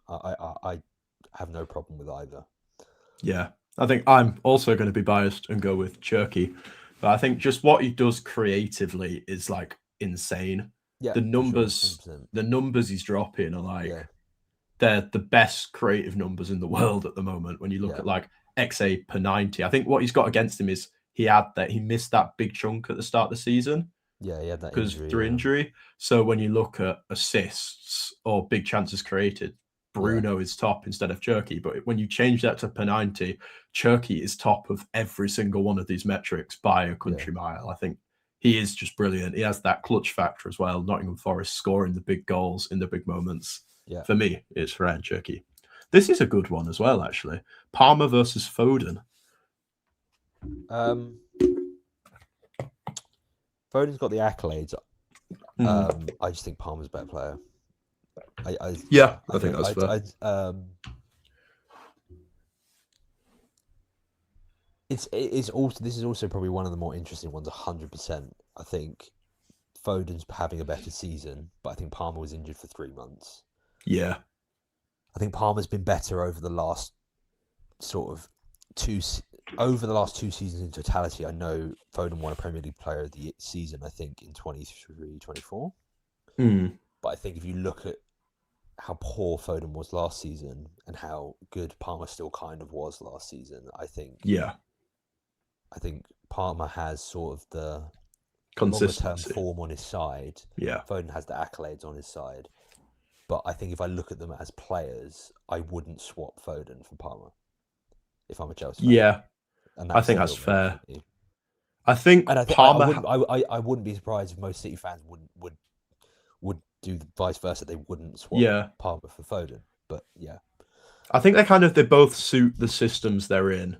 I have no problem with either. Yeah, I think I'm also going to be biased and go with Cherky, but I think just what he does creatively is like insane. Yeah, the numbers, sure, the numbers he's dropping are like they're the best creative numbers in the world at the moment. When you look at like XA per 90, I think what he's got against him is he missed that big chunk at the start of the season. Yeah, he had that because through injury. So when you look at assists or big chances created, Bruno is top instead of Cherky. But when you change that to per 90, Cherky is top of every single one of these metrics by a country mile. I think he is just brilliant. He has that clutch factor as well. Nottingham Forest scoring the big goals in the big moments. Yeah. For me, it's Ryan Cherky. This is a good one as well, actually. Palmer versus Foden. Foden's got the accolades. I just think Palmer's a better player. I think that's fair. This is also probably one of the more interesting ones. 100%. I think Foden's having a better season, but I think Palmer was injured for 3 months. Yeah, I think Palmer's been better over the last two seasons in totality. I know Foden won a Premier League Player of the Season, I think, in 23-24. But I think if you look at how poor Foden was last season and how good Palmer still kind of was last season, I think Palmer has sort of the longer-term form on his side. Yeah, Foden has the accolades on his side. But I think if I look at them as players, I wouldn't swap Foden for Palmer if I'm a Chelsea fan. Yeah, and I think that's fair. I think Palmer. I wouldn't be surprised if most City fans would do the vice versa. They wouldn't swap Palmer for Foden. But yeah, I think they both suit the systems they're in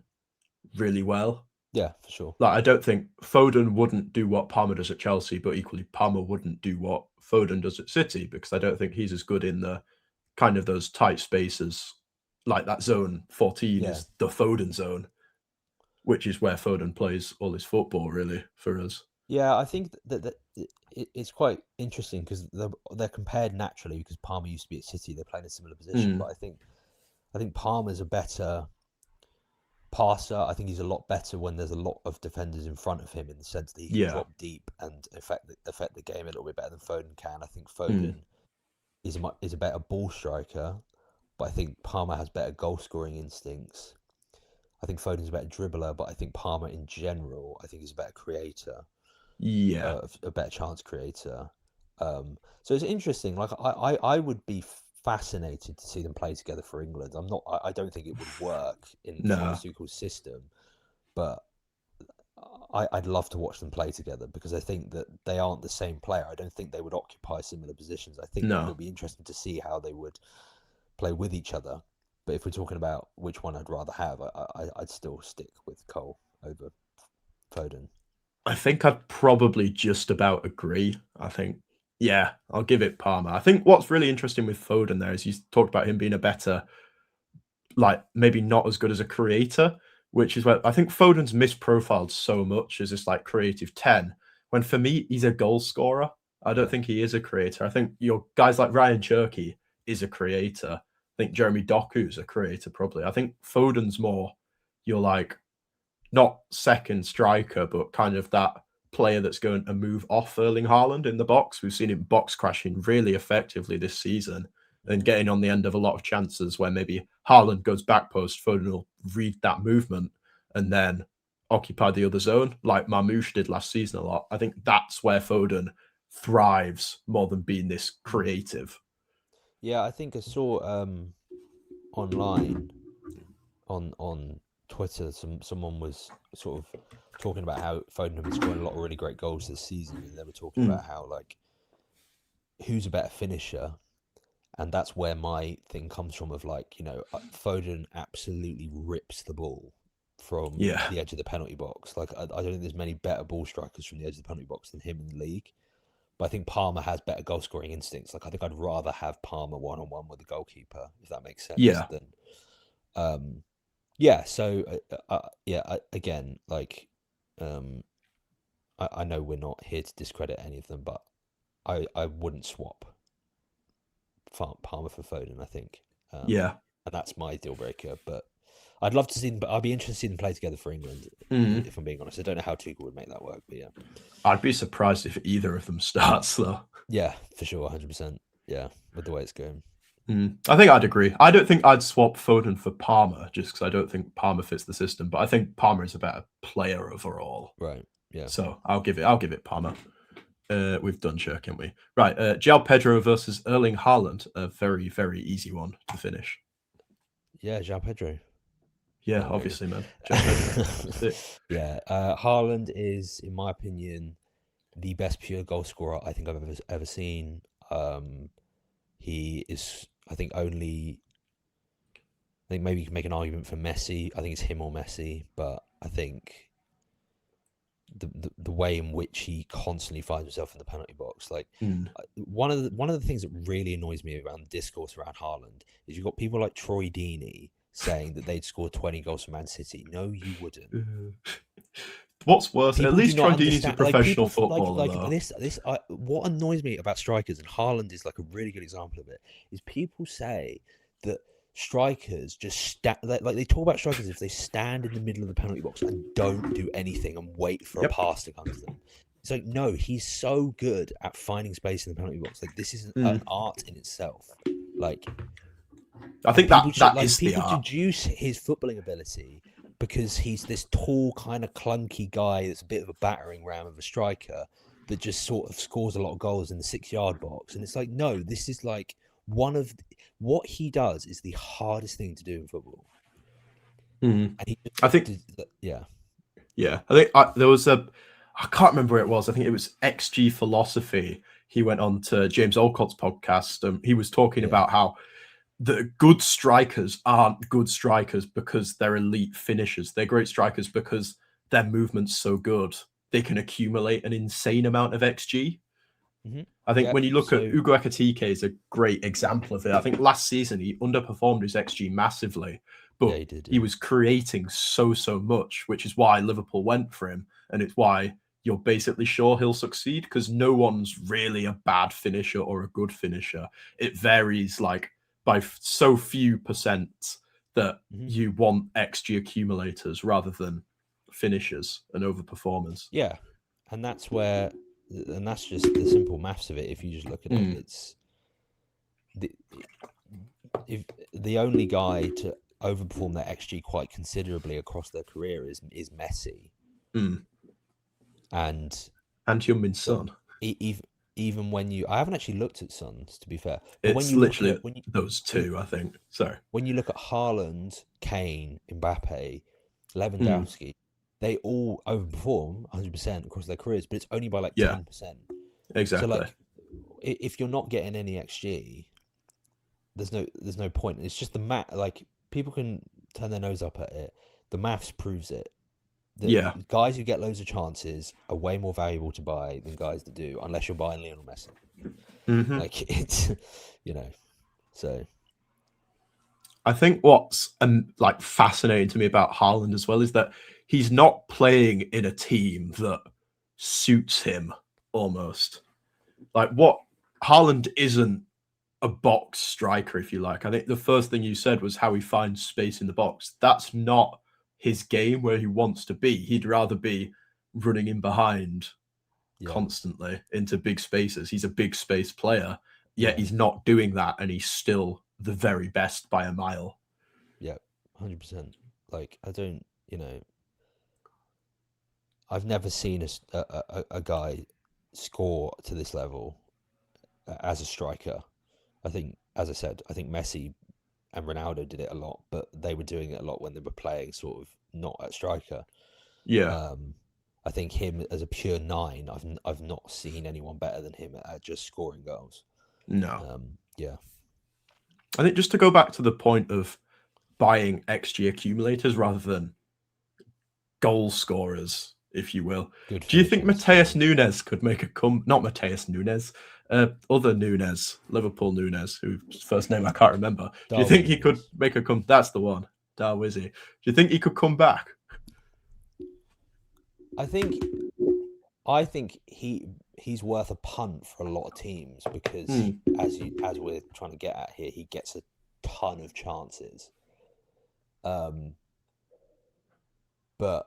really well. Yeah, for sure. Like I don't think Foden wouldn't do what Palmer does at Chelsea, but equally Palmer wouldn't do what Foden does at City, because I don't think he's as good in the kind of those tight spaces. Like that zone 14 is the Foden zone, which is where Foden plays all his football, really, for us. Yeah, I think that it's quite interesting because they're compared naturally because Palmer used to be at City. They're playing a similar position, but I think Palmer's a better passer. I think he's a lot better when there's a lot of defenders in front of him, in the sense that he can drop deep and affect the game a little bit better than Foden can. I think Foden is a better ball striker, but I think Palmer has better goal scoring instincts. I think Foden's a better dribbler, but I think Palmer in general, I think he's a better creator. Yeah, a better chance creator. So it's interesting. Like I would be fascinated to see them play together for England. I don't think it would work in Tuchel's system, but I'd love to watch them play together because I think that they aren't the same player. I don't think they would occupy similar positions. I think it would be interesting to see how they would play with each other. But if we're talking about which one I'd rather have, I'd still stick with Cole over Foden. I think I'd probably just about agree. I think, yeah, I'll give it Palmer. I think what's really interesting with Foden there is you talked about him being a better, like maybe not as good as a creator, which is where I think Foden's misprofiled so much as this like creative 10, when for me, he's a goal scorer. I don't Yeah. think he is a creator. I think your guys like Ryan Cherky is a creator. I think Jeremy Doku's a creator, probably. I think Foden's more you're like not second striker, but kind of that player that's going to move off Erling Haaland in the box. We've seen him box crashing really effectively this season and Mhm. getting on the end of a lot of chances where maybe Haaland goes back post, Foden will read that movement and then occupy the other zone, like Marmoush did last season a lot. I think that's where Foden thrives more than being this Mm. creative. Yeah, I think I saw online on Twitter, someone was sort of talking about how Foden had been scoring a lot of really great goals this season, and they were talking Mm, about how like who's a better finisher, and that's where my thing comes from of like Foden absolutely rips the ball from yeah. the edge of the penalty box. Like I don't think there's many better ball strikers from the edge of the penalty box than him in the league. But I think Palmer has better goal scoring instincts. Like I think I'd rather have Palmer one on one with the goalkeeper, if that makes sense, Yeah. than yeah. So yeah, again, like um, I know we're not here to discredit any of them, but I wouldn't swap Palmer for Foden. I think, Yeah. and that's my deal breaker. But I'd love to see them. But I'd be interested to see them play together for England. Mm. If I'm being honest, I don't know how Tuchel would make that work, but yeah, I'd be surprised if either of them starts though. yeah, for sure, 100%. Yeah, with the way it's going. I think I'd agree. I don't think I'd swap Foden for Palmer just because I don't think Palmer fits the system, but I think Palmer is a better player overall. Right. Yeah. So I'll give it Palmer. We've done Shirk, haven't we? Right. João Pedro versus Erling Haaland, a very, very easy one to finish. Yeah, João Pedro. Yeah, Very good. obviously, man. João Pedro. That's it. Yeah, Haaland is, in my opinion, the best pure goal scorer I think I've ever seen. He is, I think, only. I think maybe you can make an argument for Messi. I think it's him or Messi, but I think the way in which he constantly finds himself in the penalty box, like Mm. one of the things that really annoys me around the discourse around Haaland is you've got people like Troy Deeney saying that they'd score 20 goals for Man City. No, you wouldn't. What's worse? At People do least not Troy Deeney's a understand, like professional people footballer, like though. this. What annoys me about strikers, and Haaland is like a really good example of it, is people say that strikers just like they talk about strikers if they stand in the middle of the penalty box and don't do anything and wait for a Yep. pass to come to them. It's like no, he's so good at finding space in the penalty box. Like this is an Mm. art in itself. Like I and think people that like is the people art. deduce his footballing ability because he's this tall, kind of clunky guy that's a bit of a battering ram of a striker that just sort of scores a lot of goals in the 6 yard box. And it's like, no, this is like what he does is the hardest thing to do in football. Mm. And he, I think yeah, Yeah, I think there was I can't remember where it was. I think it was XG Philosophy. He went on to James Olcott's podcast. He was talking yeah, about how the good strikers aren't good strikers because they're elite finishers. They're great strikers because their movement's so good. They can accumulate an insane amount of XG. hmm I think yeah. when you look at So Ugo Ekitike is a great example of it. I think last season he underperformed his XG massively, yeah, but he did. he Yeah. was creating so much, which is why Liverpool went for him, and it's why you're basically sure he'll succeed because no one's really a bad finisher or a good finisher. It varies like by so few percent that hmm you want XG accumulators rather than finishers and overperformers. Yeah, and that's where, and that's just the simple maths of it. If you just look at it, Mm, it's the if the only guy to overperform their XG quite considerably across their career is Messi, mm. and And Heung-min but Son. even when I haven't actually looked at Suns to be fair, but when It's you look literally at those when you, two, I think. Sorry. when you look at Haaland, Kane, Mbappe, Mm, Lewandowski, they all overperform 100% across their careers, but it's only by like yeah, 10%. So exactly. like if you're not getting any XG, there's no point. It's just the math. Like people can turn their nose up at it. The maths proves it. The Yeah. guys who get loads of chances are way more valuable to buy than guys that do, unless you're buying Lionel Messi. Hmm. Like it's, you know, so I think what's like fascinating to me about Haaland as well is that he's not playing in a team that suits him almost. Like what Haaland isn't a box striker, if you like. I think the first thing you said was how he finds space in the box. That's not his game where he wants to be. He'd rather be running in behind yeah, constantly into big spaces. He's a big space player, yet yeah, he's not doing that, and he's still the very best by a mile. yeah, 100%. Like I don't, I've never seen a guy score to this level as a striker. I think, as I said, I think Messi and Ronaldo did it a lot, but they were doing it a lot when they were playing sort of not at striker. Yeah, Um, I think him as a pure nine, I've not seen anyone better than him at just scoring goals. no. Yeah, I think just to go back to the point of buying XG accumulators rather than goal scorers, if you will. good Do you think finishers. Mateus Nunes could make a not Mateus Nunes, other Nunes, Liverpool Nunes, whose first name I can't remember. Do you think Darwin he could Nunes. make a come? That's the one, Darwizzy. Do you think he could come back? I think I think he's worth a punt for a lot of teams because Hmm. as we're trying to get at here, he gets a ton of chances. But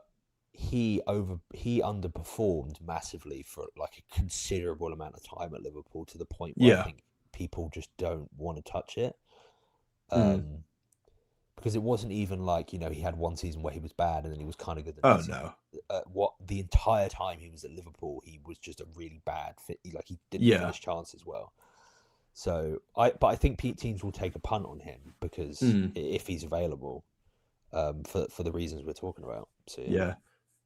he underperformed massively for like a considerable amount of time at Liverpool to the point where I Yeah. think people just don't want to touch it. Hmm. Because it wasn't even like he had one season where he was bad and then he was kind of good the Oh next season. no. What the entire time he was at Liverpool, he was just a really bad fit. Like he didn't Yeah. finish chances well. So but I think teams will take a punt on him because Hmm. if he's available, for the reasons we're talking about. So Yeah.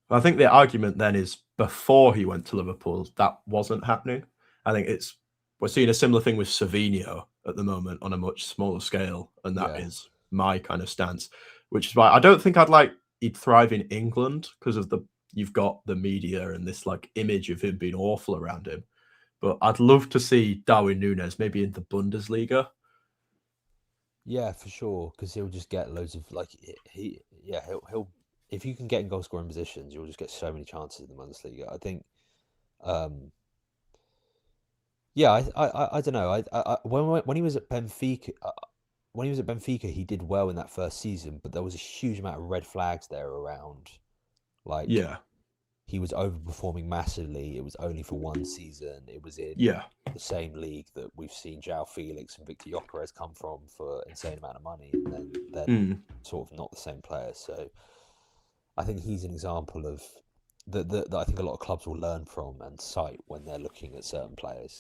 I think the argument then is before he went to Liverpool, that wasn't happening. I think we're seeing a similar thing with Savinho at the moment on a much smaller scale, and that yeah, is my kind of stance. Which is why I don't think he'd thrive in England because of you've got the media and this like image of him being awful around him. But I'd love to see Darwin Nunes maybe in the Bundesliga. yeah, for sure. Because he'll just get loads of like he'll if you can get in goal scoring positions, you'll just get so many chances in the Bundesliga. I think. Um, yeah, I don't know. When he was at Benfica, he did well in that first season, but there was a huge amount of red flags there around. Like Yeah. he was overperforming massively. It was only for one season. It was in Yeah. the same league that we've seen João Felix and Victor Gyökeres come from for insane amount of money, and then they're Mm. sort of not the same players. So I think he's an example of that I think a lot of clubs will learn from and cite when they're looking at certain players.